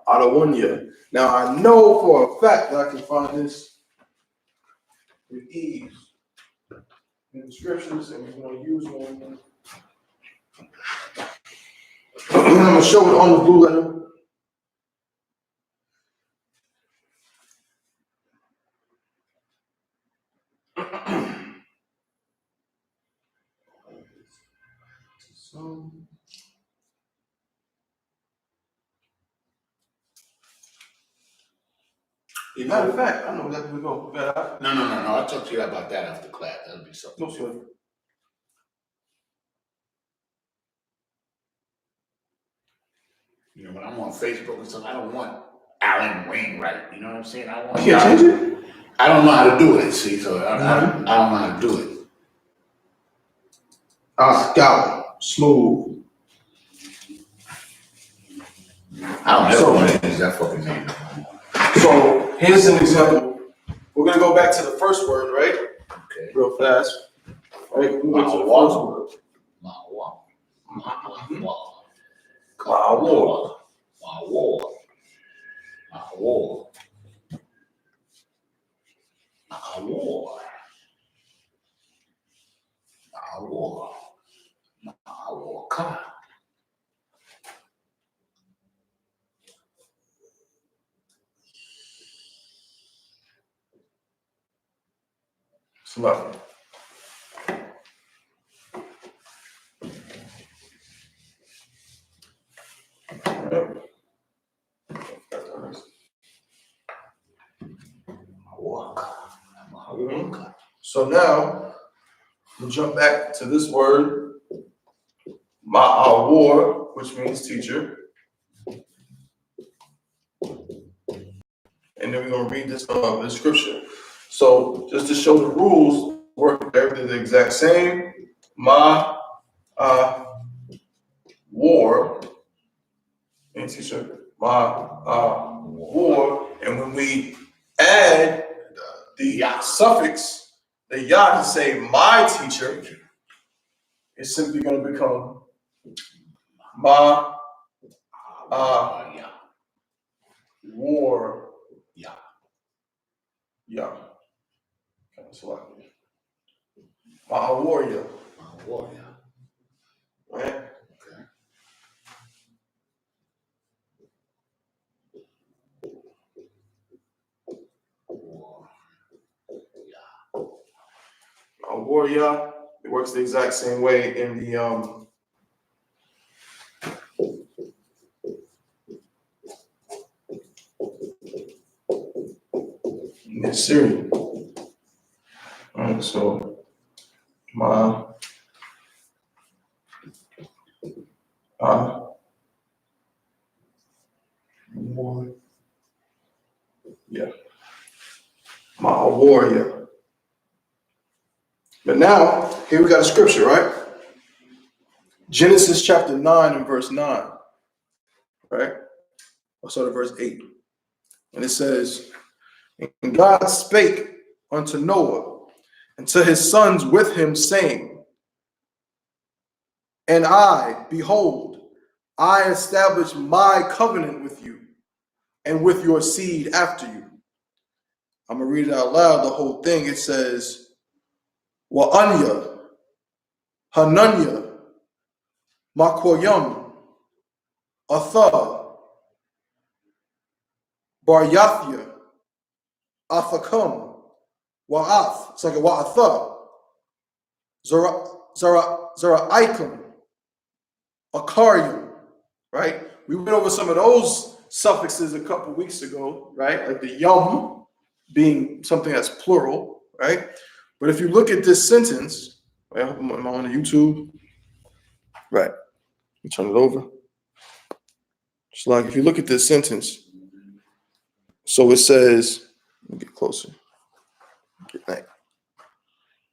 of one ya. Now I know for a fact that I can find this with ease in the scriptures, and we're going to use one. I'm going to show it on the blue letter. So, matter of fact, I know exactly where we go. No. I'll talk to you about that after class. That'll be something. No, sir. You know, when I'm on Facebook and stuff, I don't want Alan Wainwright. You know what I'm saying? I want. You can't change it? I don't know how to do it. See, so I don't know how to do it. Got one. Smooth. I don't ever want to use that fucking name. So here's an example. We're gonna go back to the first word, right? Okay. Real fast. Right? We'll go to the first word. Slow. So now we'll jump back to this word, ma'awar, which means teacher. And then we're going to read this scripture. So just to show the rules, work everything the exact same. War, and teacher, war. And when we add the suffix, the ya to say my teacher, it's simply going to become ma war ya. Ma warrior. Right? A warrior, it works the exact same way in the Syrian. All right, so ma warrior. Yeah. Ma warrior. But now, here we got a scripture, right? Genesis chapter 9 and verse 9. Right? I'll start at verse 8. And it says, and God spake unto Noah and to his sons with him, saying, and I, behold, I establish my covenant with you and with your seed after you. I'm going to read it out loud, the whole thing. It says, Wa'anya, Hananya, Makoyam, Atha, Baryathya, Athakam, Wa'ath, it's like a Wa'atha, Zara'aikum, Akarium, right? We went over some of those suffixes a couple weeks ago, right? Like the yum being something that's plural, right? But if you look at this sentence, right, am I on YouTube? Right. Let me turn it over. It's like if you look at this sentence, so it says, let me get closer. Get back.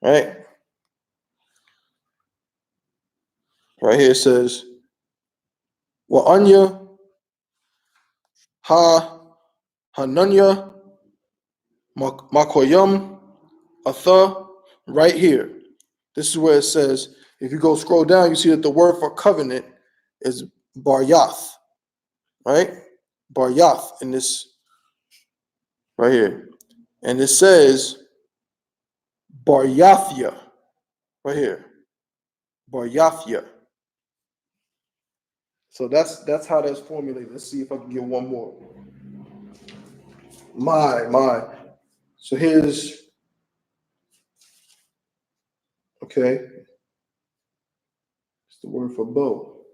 Right? Right here it says, Wa'anya Hananya Makoyam Atha, right here. This is where it says, if you go scroll down, you see that the word for covenant is Baryath, right? Baryath in this right here. And it says Baryathya, right here. Baryathya. So that's how that's formulated. Let's see if I can get one more. My. So here's, okay. It's the word for bow.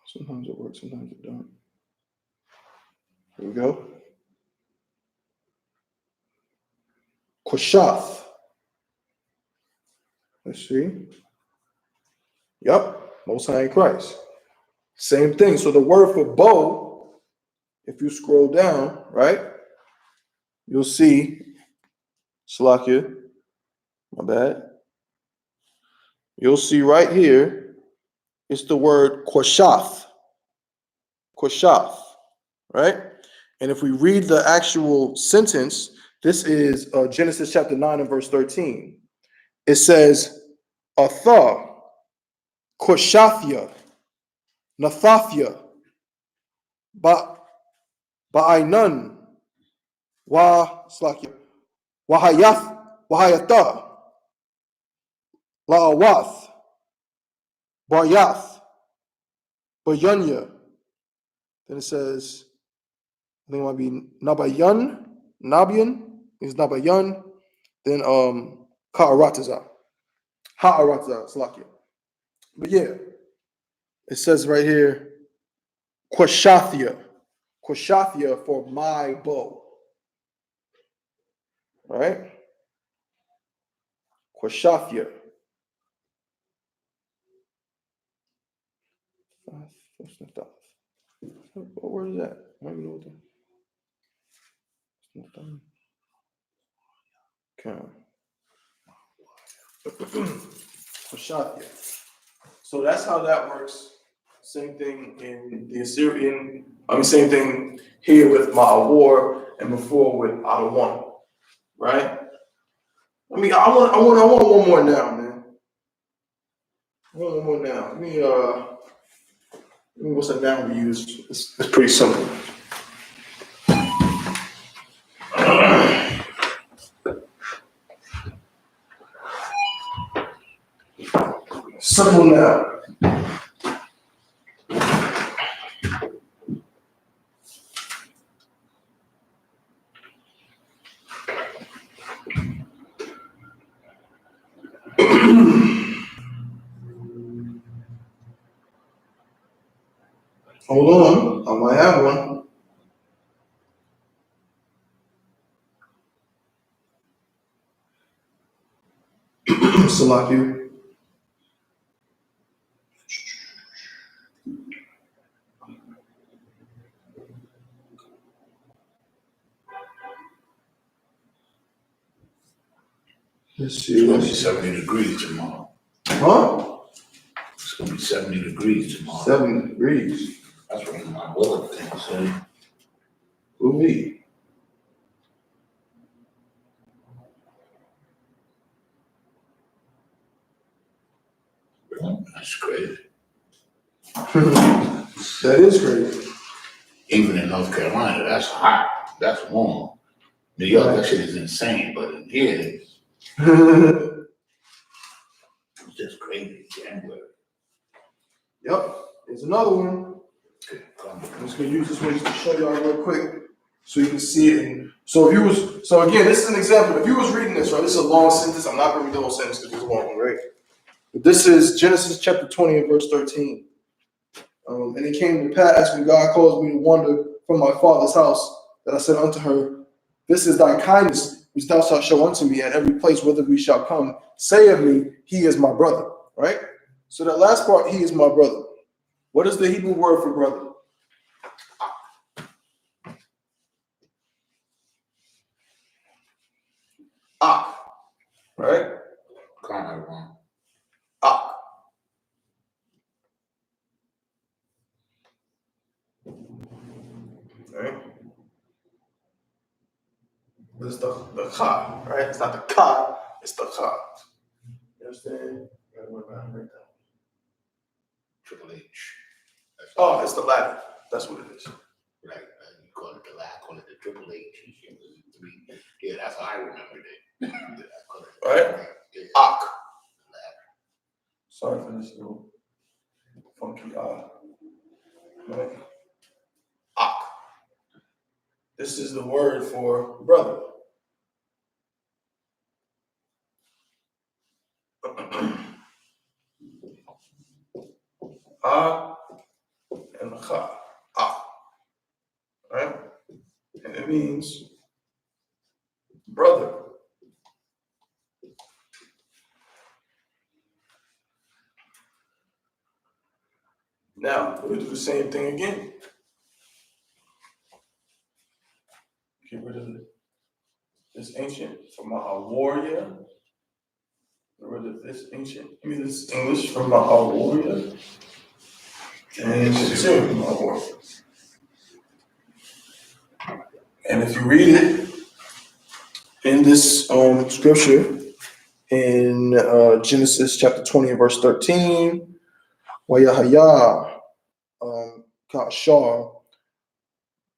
Sometimes it works, sometimes it don't. Here we go. Koshath. Let's see. Yep, Most High in Christ. Same thing. So the word for bow, if you scroll down, right, you'll see, Slakia, my bad. You'll see right here, it's the word Koshath. Koshath, right? And if we read the actual sentence, this is Genesis chapter 9 and verse 13. It says, Atha, Koshathya, Nathathya, Ba'ainan, Slakia, Wahayatha, La'awath, Baryath, Bayanya. Then it says, I think it might be Nabian is Nabayan. Then Ha'arataza, Slakia. But yeah, it says right here, Kwashathya for my bow. right? Quashafia. What word is that? I don't even know what that. Okay. Quashafia. So that's how that works. Same thing in the Assyrian. Same thing here with Ma'awar and before with Adawan, right? I want one more now, man. I want one more now. Let me what's a noun we use? It's pretty simple. Simple noun. Hold on, I might have one. Salakia. Let's see. It's gonna be 70 degrees tomorrow. Huh? It's gonna be 70 degrees tomorrow. 70 degrees. That's what my weather thing said. Who me? That's crazy. That is crazy. Even in North Carolina, that's hot. That's warm. New York, that shit is insane. But in here, it's just crazy. January. Yep. There's another one. I'm just gonna use this one just to show y'all real quick, so you can see it. So again, this is an example. If you was reading this, right, this is a long sentence. I'm not gonna read the whole sentence because it's a long one, right? But this is Genesis chapter 20 and verse 13. And it came to pass when God caused me to wander from my father's house, that I said unto her, this is thy kindness which thou shalt show unto me at every place whither we shall come. Say of me, he is my brother. Right? So that last part, he is my brother. What is the Hebrew word for brother? Ak. Right? Kind of wrong. Ak. Right? But it's the ka, right? It's not the ka, it's the ka. You understand? Triple H. Oh, it's the latter. That's what it is. Right. You call it the last, call it the Triple H. Yeah, that's how I remembered it. Right? Yeah. Ak. Sorry for this little funky right? Ak. This is the word for brother. Ah and Kha. Ah. Right? And it means brother. Now, we'll do the same thing again. Get rid of this ancient from my warrior. Get rid of this ancient. Give me this English from my warrior. And this here from my warrior. And if you read it in this scripture in Genesis chapter 20 and verse 13, Wayahaya Kashar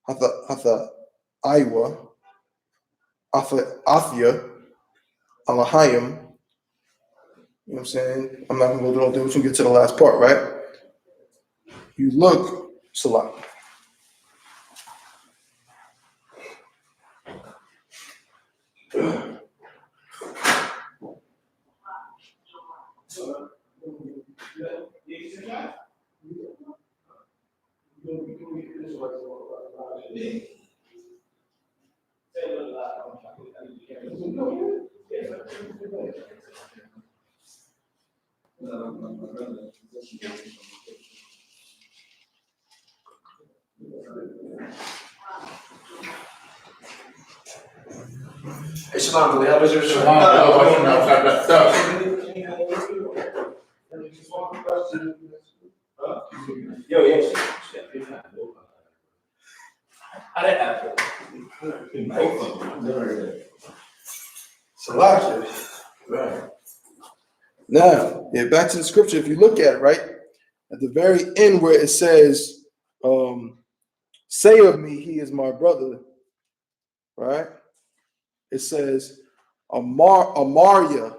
Hatha Iwa Athia Alahayim. You know what I'm saying? I'm not gonna go through all this. We'll get to the last part, right? You look, Salah. Hey, Shalom, how was your show? Yo, yeah. How that happen? Salakia. Right. Now, yeah, back to the scripture. If you look at it, right, at the very end where it says, say of me, he is my brother, right? It says, Amaria,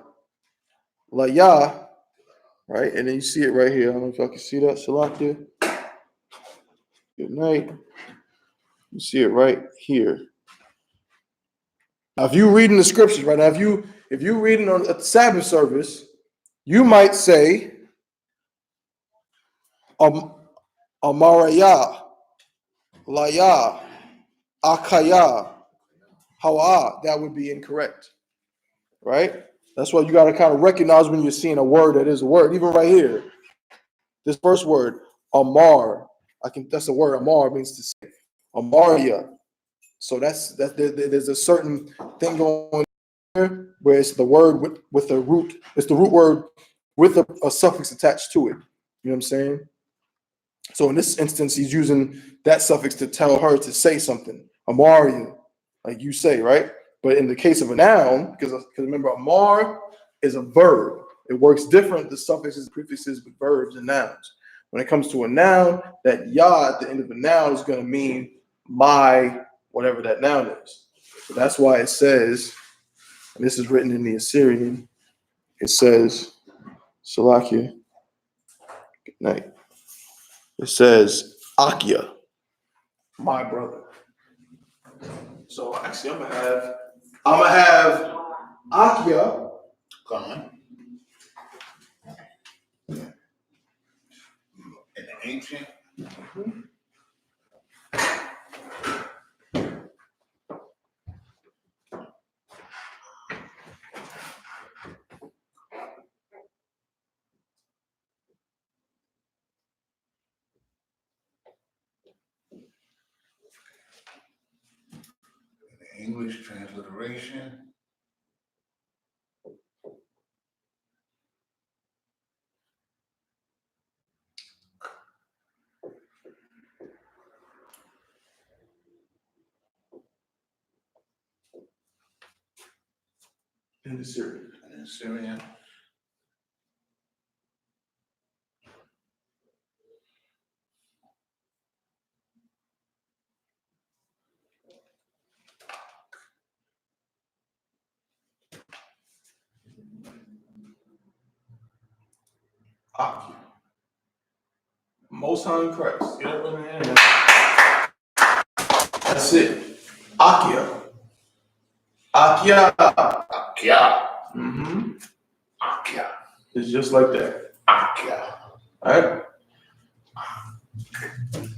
Laya, right? And then you see it right here. I don't know if y'all can see that, Salakia. Good night. You see it right here. Now, if you reading the scriptures right now, if you reading on a Sabbath service, you might say Amaraya, Laya, Akaya, Hawa. That would be incorrect, right? That's why you got to kind of recognize when you're seeing a word that is a word. Even right here, this first word, Amar. That's the word. Amar means to say. Amaria. So there's a certain thing going on here where it's the word with the root. It's the root word with a suffix attached to it. You know what I'm saying? So in this instance, he's using that suffix to tell her to say something. Amaria, like you say, right? But in the case of a noun, because remember, amar is a verb. It works different, the suffixes, prefixes with verbs and nouns. When it comes to a noun, that ya at the end of a noun is going to mean my whatever that noun is. So that's why it says, and this is written in the Assyrian, it says, Salakia, good night. It says, Akia, my brother. So actually, I'm gonna have Akia. Gone. In the ancient. English transliteration. In the Syrian. In Syrian. Akia. Most High in Christ. Get up in the hand. That's it. Akia. Akia. Akia. Mm-hmm. Akia. It's just like that. Akia. All right.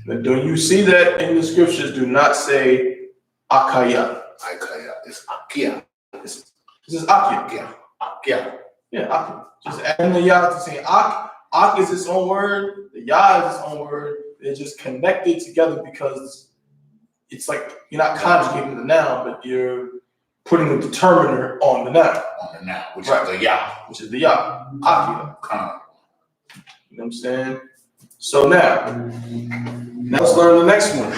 Now, do you see that in the scriptures? Do not say Akaya. Akia. It's Akia. This is Akia. Akia. Akia. Yeah, Akia. Just adding the Yah to say Ak. Ak is its own word. The Yah is its own word. They're just connected together because it's like you're not conjugating the noun, but you're putting a determiner on the noun. On the noun, which Right. is the Yah. Which is the Yah. Akia. Come. You know what I'm saying? So now let's learn the next one.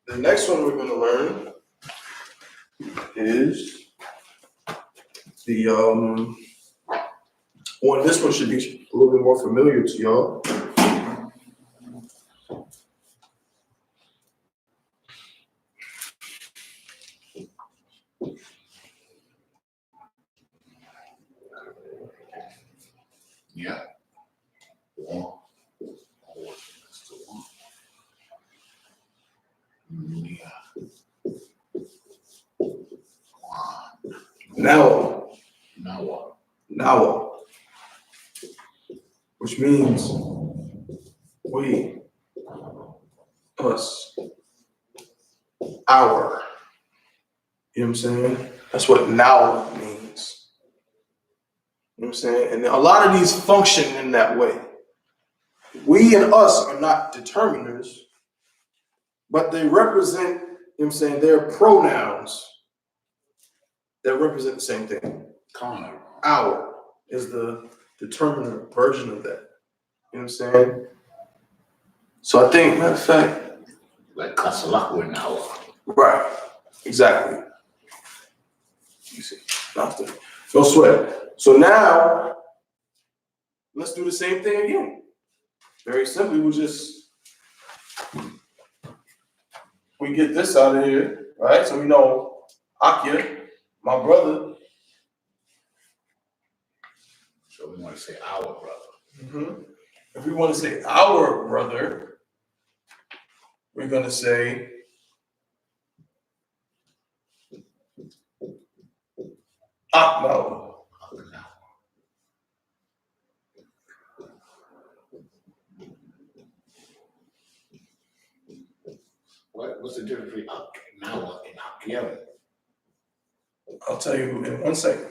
The next one we're going to learn is the one. This one should be a little bit more familiar to y'all. Yeah. One. Yeah. Now, Now. which means we, us, our, You know what I'm saying? That's what now means. You know what I'm saying? And a lot of these function in that way. We and us are not determiners, but they represent, you know what I'm saying, they're pronouns that represent the same thing. Our is the determiner version of that. You know what I'm saying? So I think, matter of fact, like Kasalaku now. right, exactly. You see, nothing. No sweat. So now, let's do the same thing again. Very simply, we get this out of here, right? So we know Akia, my brother. So we want to say our brother. Mm-hmm. If we want to say our brother, we're going to say Akno. What's the difference between Nawa and Akiem? I'll tell you in 1 second.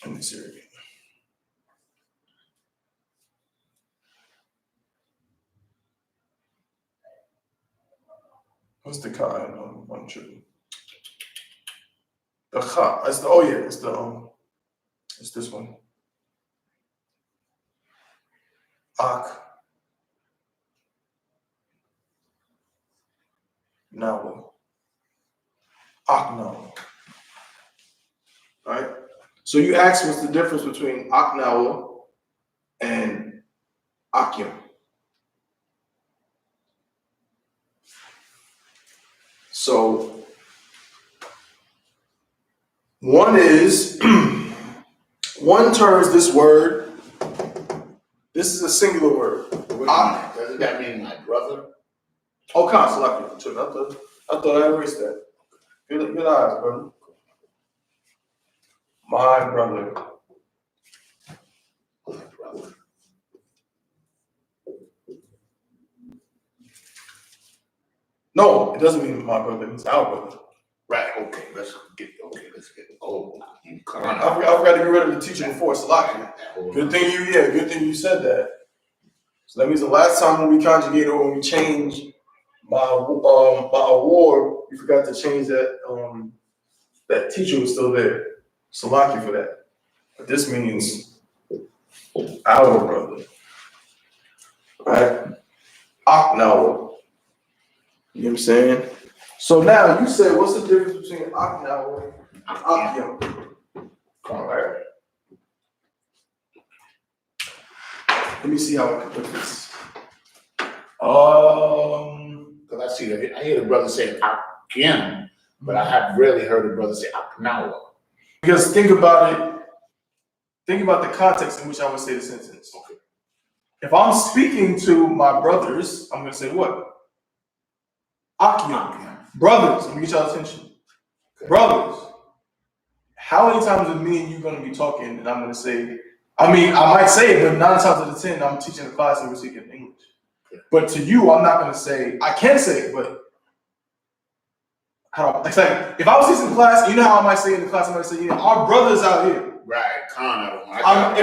Let me see it again. What's the Ka in 1 triple? The Ka. It's this one. Ak. Nawa. Akno. Right? So you ask what's the difference between Aknawa and Akim. So one is one turns this word. This is a singular word. Doesn't that mean my brother? Oh, Consulate. I thought I erased that. Good eyes, brother. My brother. My brother. No, it doesn't mean my brother. It means our brother. Right. Okay. Let's get. Oh, I forgot to get rid of the teacher before Salaki. Good thing you said that. So that means the last time when we conjugated or when we changed my award, we forgot to change that. That teacher was still there. Salaki for that. But this means our brother. Right? Aknawa. You know what I'm saying? So now you say, what's the difference between Aknawa and Akyam? All right. Let me see how I can put this. Because I hear the brother say Akiem, but I have rarely heard a brother say Aknawa. Because think about it. Think about the context in which I would say the sentence. Okay. If I'm speaking to my brothers, I'm going to say what? Akyam. Brothers. Let me get y'all attention. Okay. Brothers. How many times are me and you going to be talking and I'm going to say, I might say it, but 9 times out of 10, I'm teaching a class and we're speaking English. Okay. But to you, I'm not going to say, I can say it, but it's like, if I was teaching class, you know how I might say in the class, I might say, our brothers out here. Right, if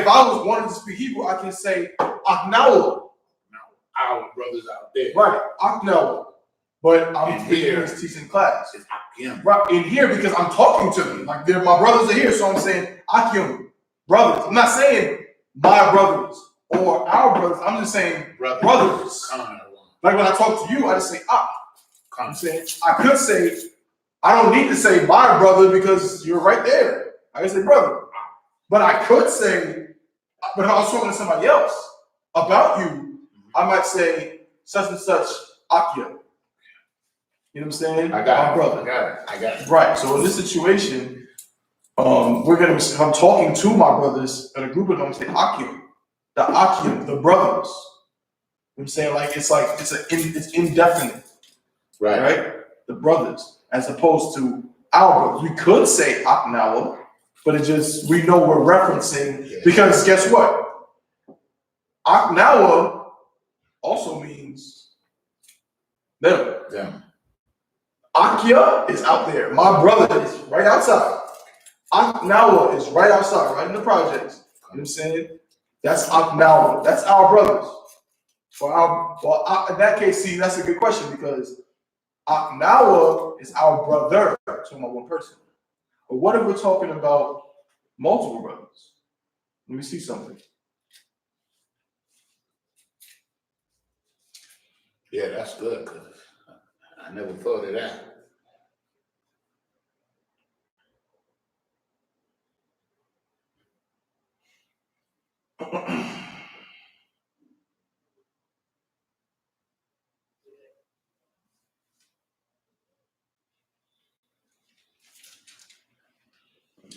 I was wanting to speak Hebrew, I can say, Aknawa. Our brothers out there. Right, Aknawa. But I'm here teaching class. It's Akim. Right, in here because I'm talking to them. Like my brothers are here, so I'm saying Akim, brothers. I'm not saying my brothers or our brothers. I'm just saying brothers. Like when I talk to you, I just say Ak. I'm saying I could say, I don't need to say my brother because you're right there. I can say brother. But I could say, but if I was talking to somebody else about you, I might say such and such Akia. You know what I'm saying? I got my brother. I got it. Right. So in this situation, if I'm talking to my brothers in a group of them, say Akim, the Akim, the brothers. You know what I'm saying? It's indefinite. Right? The brothers, as opposed to our brothers. We could say Aknawa, but we know we're referencing, because guess what? Aknawa also means Them. Akia is out there. My brother is right outside. Aknawa is right outside, right in the projects. You know what I'm saying? That's Aknawa. That's our brothers. In that case, see, that's a good question because Aknawa is our brother. Talking about one person. But what if we're talking about multiple brothers? Let me see something. Yeah, that's good because I never thought of that.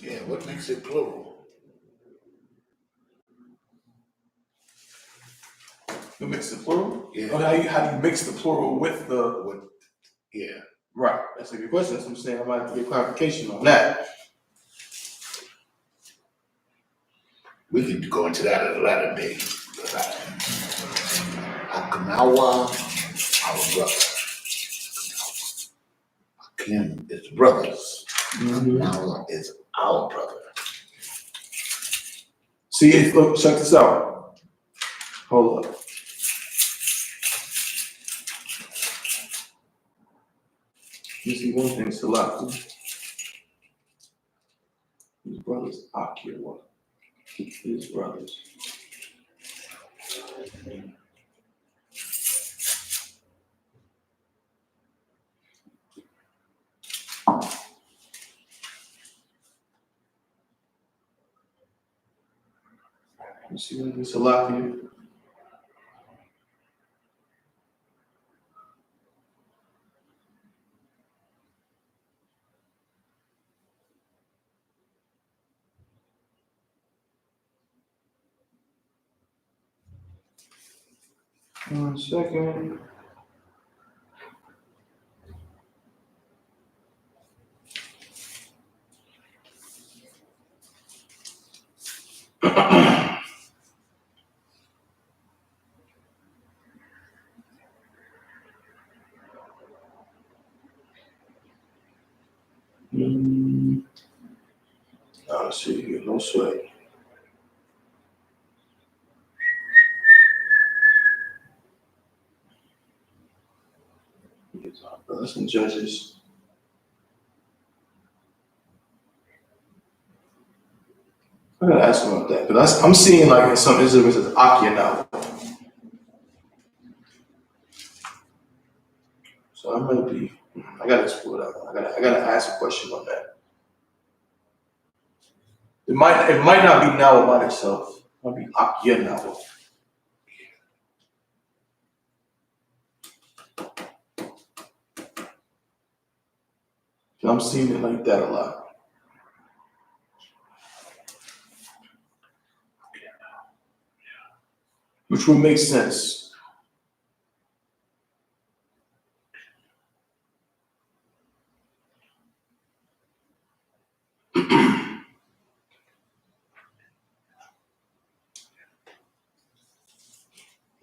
Yeah, what makes it plural? You mix the plural? Yeah. Or how do you mix the plural with the... Yeah. Right. That's a good question. That's what I'm saying. I might have to get clarification on that. We could go into that at a later date. Akanawa, our brother. Akim is brothers. Akanawa is our brother. See, look, check this out. Hold up. You see one thing, Salaki. His brothers, Akira. His brothers. You see one thing, Salaki. One second. Let's see here, no sweat. Brothers and judges. I gotta ask him about that, but I'm seeing like in some instances it's Akia now. So I might be. I gotta explore that one. I gotta ask a question on that. It might not be now by itself. It might be Akia now. I'm seeing it like that a lot. Which would make sense.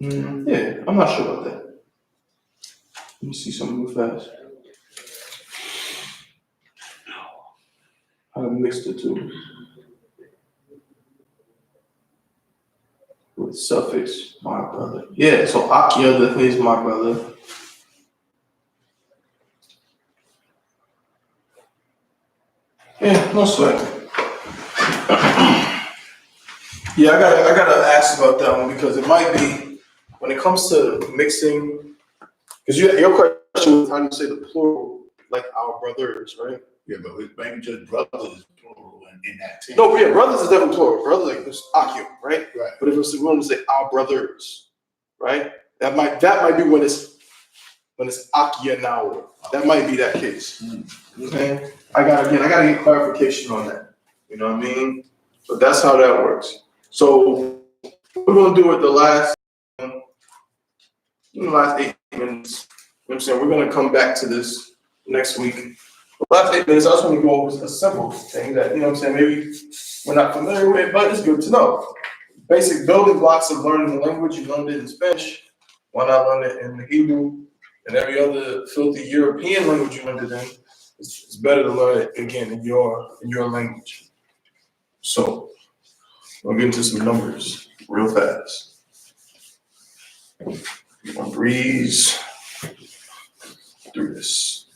Yeah, I'm not sure about that. Let me see something real fast. How to mix the two. With suffix, my brother. Yeah, so Akia definitely is my brother. Yeah, no sweat. Yeah, I gotta ask about that one because it might be when it comes to mixing. Because your question was how do you say the plural, like our brothers, right? Yeah, but maybe just brothers is plural in that team. No, yeah, brothers is definitely plural. Brothers like it's Akia, right? Right. But if it's we want to say our brothers, right? That might be when it's Akia now. That might be that case. Okay. I gotta get clarification on that. You know what I mean? But that's how that works. So we're gonna do it the last 8 minutes. You know what I'm saying? We're gonna come back to this next week. The last 8 minutes, I just want to go over a simple thing that, you know what I'm saying, maybe we're not familiar with, but it's good to know. Basic building blocks of learning the language. You learned it in Spanish. Why not learn it in the Hebrew? and every other filthy European language you learned it in, it's better to learn it again in your language. So we'll get into some numbers real fast. We're gonna breeze through this.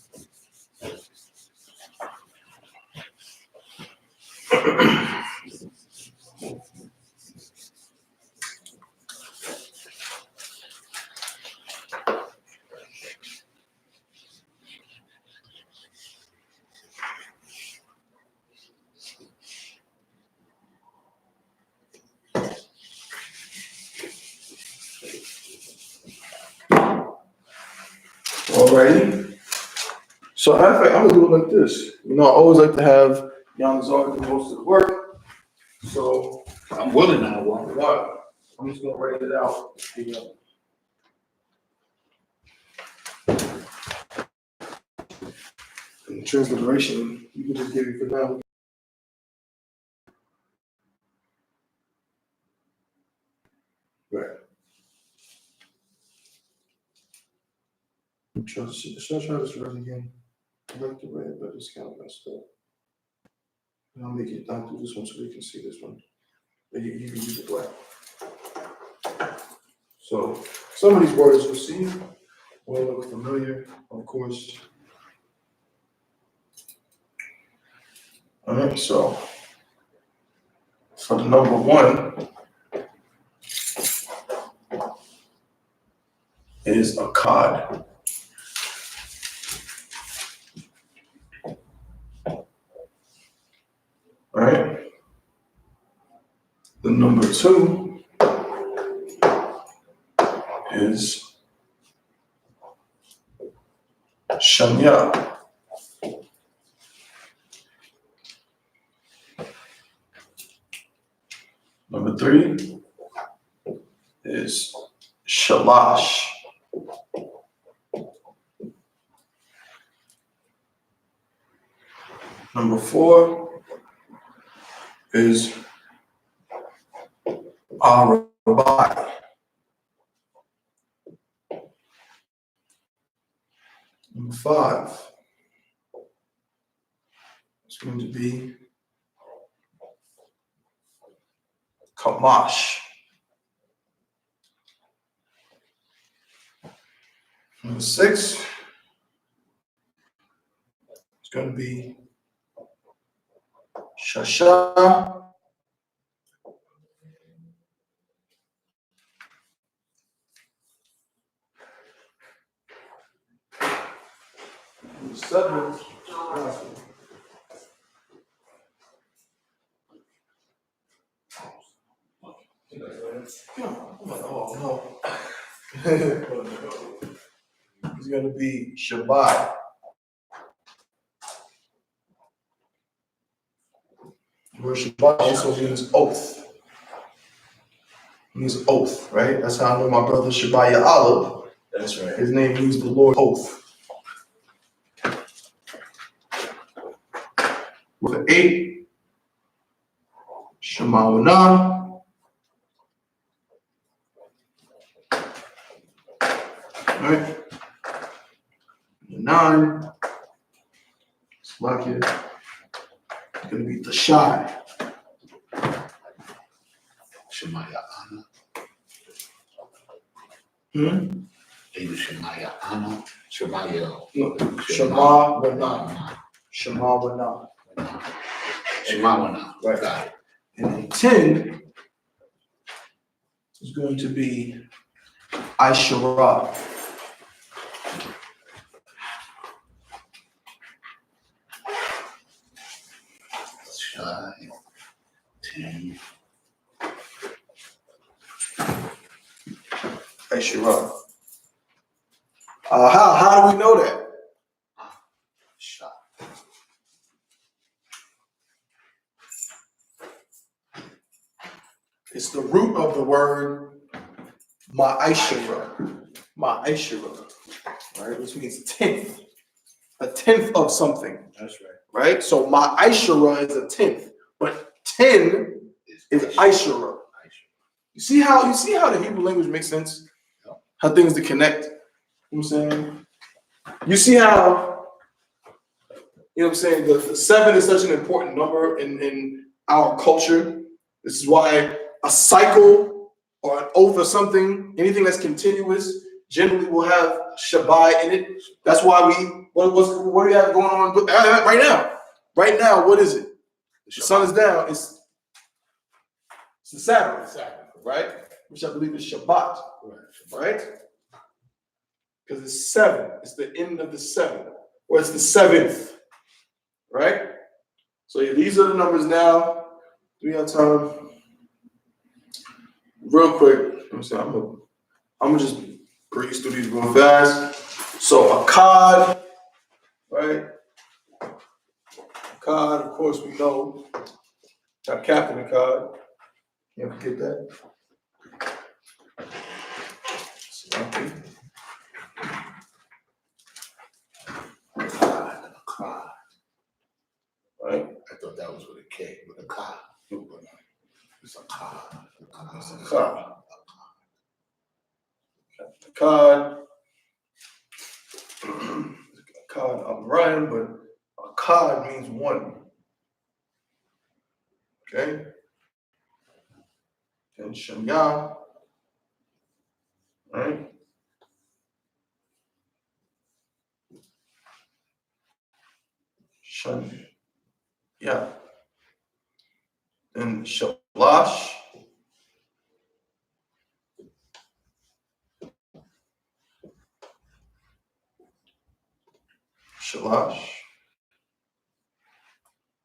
Alrighty. So in fact, I'm gonna do it like this. You know, I always like to have young Zard do most of the work. So I'm willing now, one. what? I'm just gonna write it out. The transliteration, you can just give it for now. Right. Should I try this run again? I like the red, but it's kind of messed up. And I'll make it down through this one so we can see this one. You can use the black. So some of these words you'll see will look familiar, of course. All right, so for the number one is a cod. All right. The number two is shanya. Number three is shalash. Number four is arabai. Number five is going to be kamash. Number six is going to be shasha. Number seven. Oh no. It's going to be Shabbat. The word Shabbat also means oath. It means oath, right? That's how I know my brother Shabbat Olive. That's right. His name means the Lord oath. Number eight, Shemawana. All right. Number 9, Slovakia. It's going to be Tashai. Shemaya Ana. Either Shemaya Ana, Shemaya. Shema Wana. Shema Wana. Shema Wana. Right. Got it. And then 10 is going to be I.S.U.P.K. Shai. 10. I.S.U.P.K. How do we know that? Shai. It's the root of the word ma'ashara. Ma'ashara. Right? Which means tenth. A tenth of something. That's right. Right? So ma'ashara is a tenth. But 10 is I.S.U.P.K. You see how the Hebrew language makes sense? How things to connect. You know what I'm saying? You see how, you know what I'm saying, the 7 is such an important number in our culture. This is why a cycle or an oath or something, anything that's continuous, generally will have Shabbat in it. That's why what do you have going on right now? Right now, what is it? The sun is down. It's the Sabbath, right? Which I believe is Shabbat, right? Because it's 7. It's the end of the 7, or it's the 7th, right? So yeah, these are the numbers now. Do we have time? Real quick, I'm gonna just breeze through these real fast. So a cod, right? A cod, of course, we know. Got Captain a cod. Can't forget that. Sloppy. Cod. Right? I thought that was with a K, with a cod. It's a cod. It's a cod. A cod. A cod, I'm Ryan, but a cod means 1. Okay? And Shemya, right? Shem, yeah. And Shalash,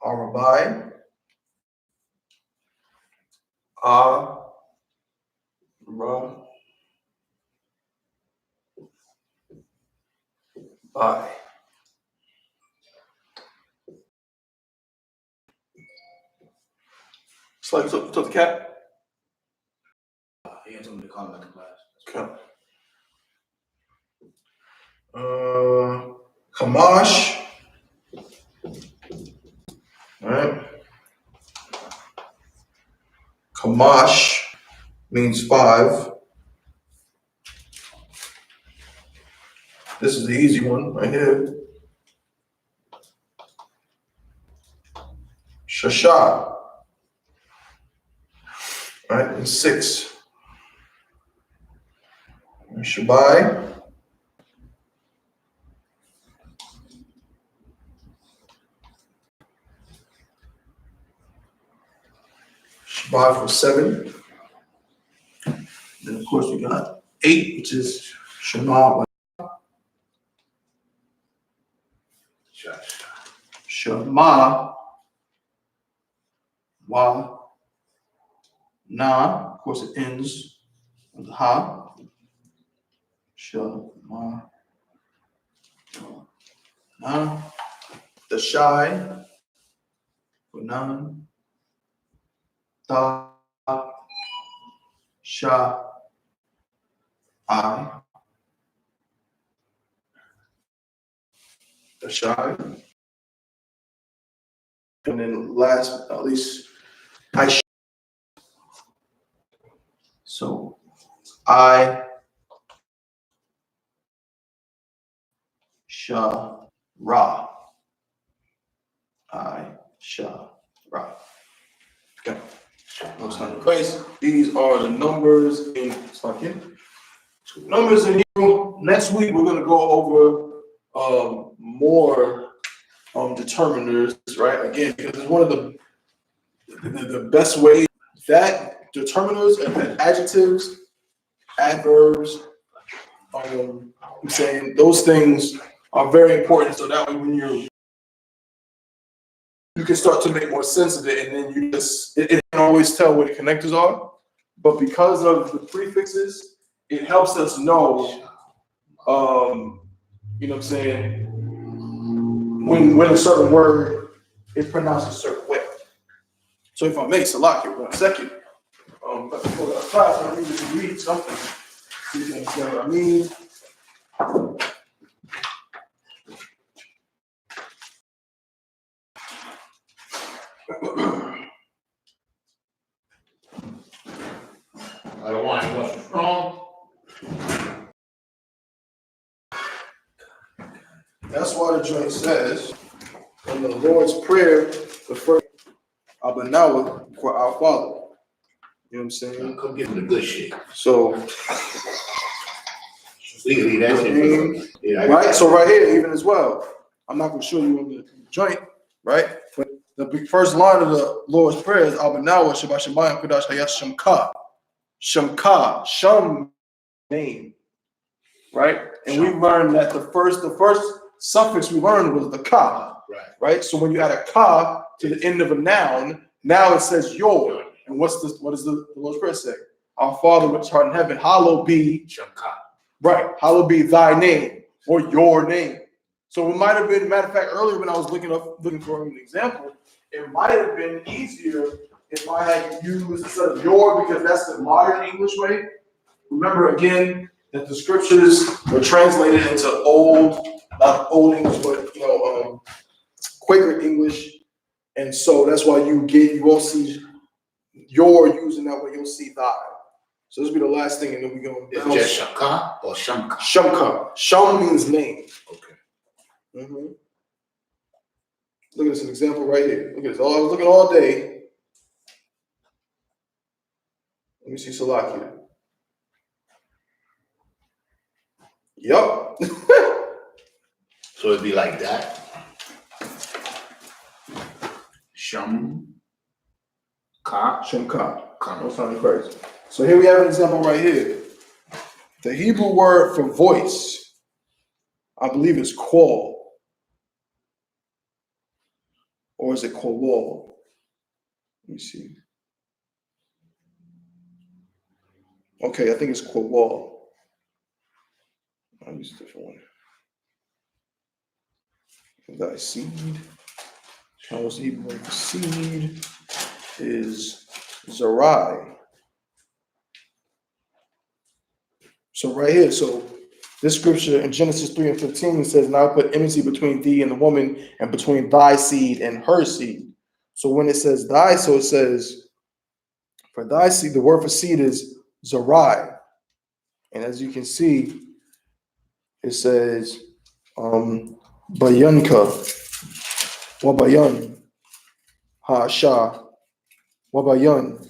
Arabai, Arabai. It's like, took the cat? He had something to call him at the class. Okay. Kamash, all right? Kamash means 5. This is the easy one right here. Shasha, right? And 6. And Shabai, Shabai for 7. Then of course we got 8, which is Shema, Shema, Wa, Na. Of course it ends with Ha. Shema, Na. The Shai for 9. Ta, Sha, I. The Shai. And then last but not least, I. So I, Sha, Ra. I, Sha, Ra. Okay. Those not crazy. These are the numbers in fucking numbers in Hebrew. Next week we're gonna go over more determiners, right? Again, because it's one of the best ways that determiners and adjectives, adverbs, I'm saying those things are very important. So that way when you can start to make more sense of it, and then it can always tell where the connectors are. But because of the prefixes, it helps us know, you know what I'm saying, when a certain word is pronounced a certain way. So if I may, Salak here 1 second, before the class, I need to read something so you can understand what I mean. I don't want it to go strong. That's why the joint says in the Lord's Prayer, the first Abanawa for our Father. You know what I'm saying? Come get me the good shit. So, Leave that shit. Yeah, right? So right here, even as well. I'm not gonna show you on the joint, right? But the first line of the Lord's Prayer is Abanawa Shabbat Shemayim Qadash I.S.U.P.K. Shamka, Sham name, right? And we learned that the first suffix we learned was the ka, right? So when you add a ka to the end of a noun, now it says your. And what does the Lord's Prayer say? Our Father which art in heaven, hallowed be Shamka. Right, hallowed be thy name or your name. So it might have been, matter of fact, earlier when I was looking for an example, it might have been easier if I had used instead of your, because that's the modern English way. Remember again that the scriptures were translated into not old English, but Quaker English, and so that's why you won't see your using that way. You'll see thy. So this will be the last thing, and then we're going to bounce. Is it just Shamka or Shamka? Shamka. Sham means name. Okay. Mm-hmm. Look at this, an example right here. Look at this. I was looking all day. Let me see Salakia. Yup. So it'd be like that. Shamka. Shamka. Don't sound crazy. So here we have an example right here. The Hebrew word for voice, I believe it's qual. Or is it qual? Let me see. Okay, I think it's qual. I'll use a different one. Thy seed. What's the Hebrew word for seed? Is Zerai. So right here, so this scripture in Genesis 3:15 says, now I put enmity between thee and the woman, and between thy seed and her seed. So when it says thy, so it says, for thy seed, the word for seed is Zerai. And as you can see, it says, Bayanka, Wabayan, Ha'asha, Wabayan.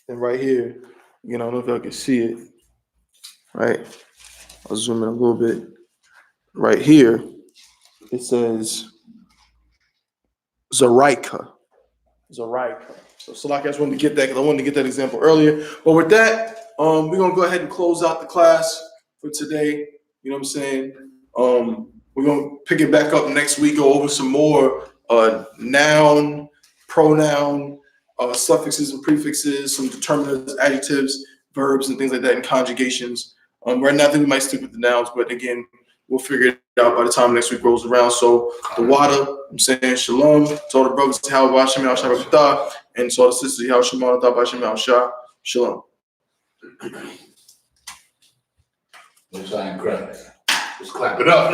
And right here, I don't know if y'all can see it. Right, I'll zoom in a little bit. Right here, it says Zaraika. So like I just wanted to get that because I wanted to get that example earlier. But with that, we're gonna go ahead and close out the class for today. You know what I'm saying? We're gonna pick it back up next week, go over some more noun, pronoun, suffixes and prefixes, some determinants, adjectives, verbs, and things like that, and conjugations. Right now, I think we might stick with the nouns, but again, we'll figure it out by the time next week rolls around. So the water, I'm saying shalom to all the brothers, how Bashem Al Shabbat, and to all the sisters, how Shema Bashem Al Shah, shalom. Let's clap it up. Let's clap it up.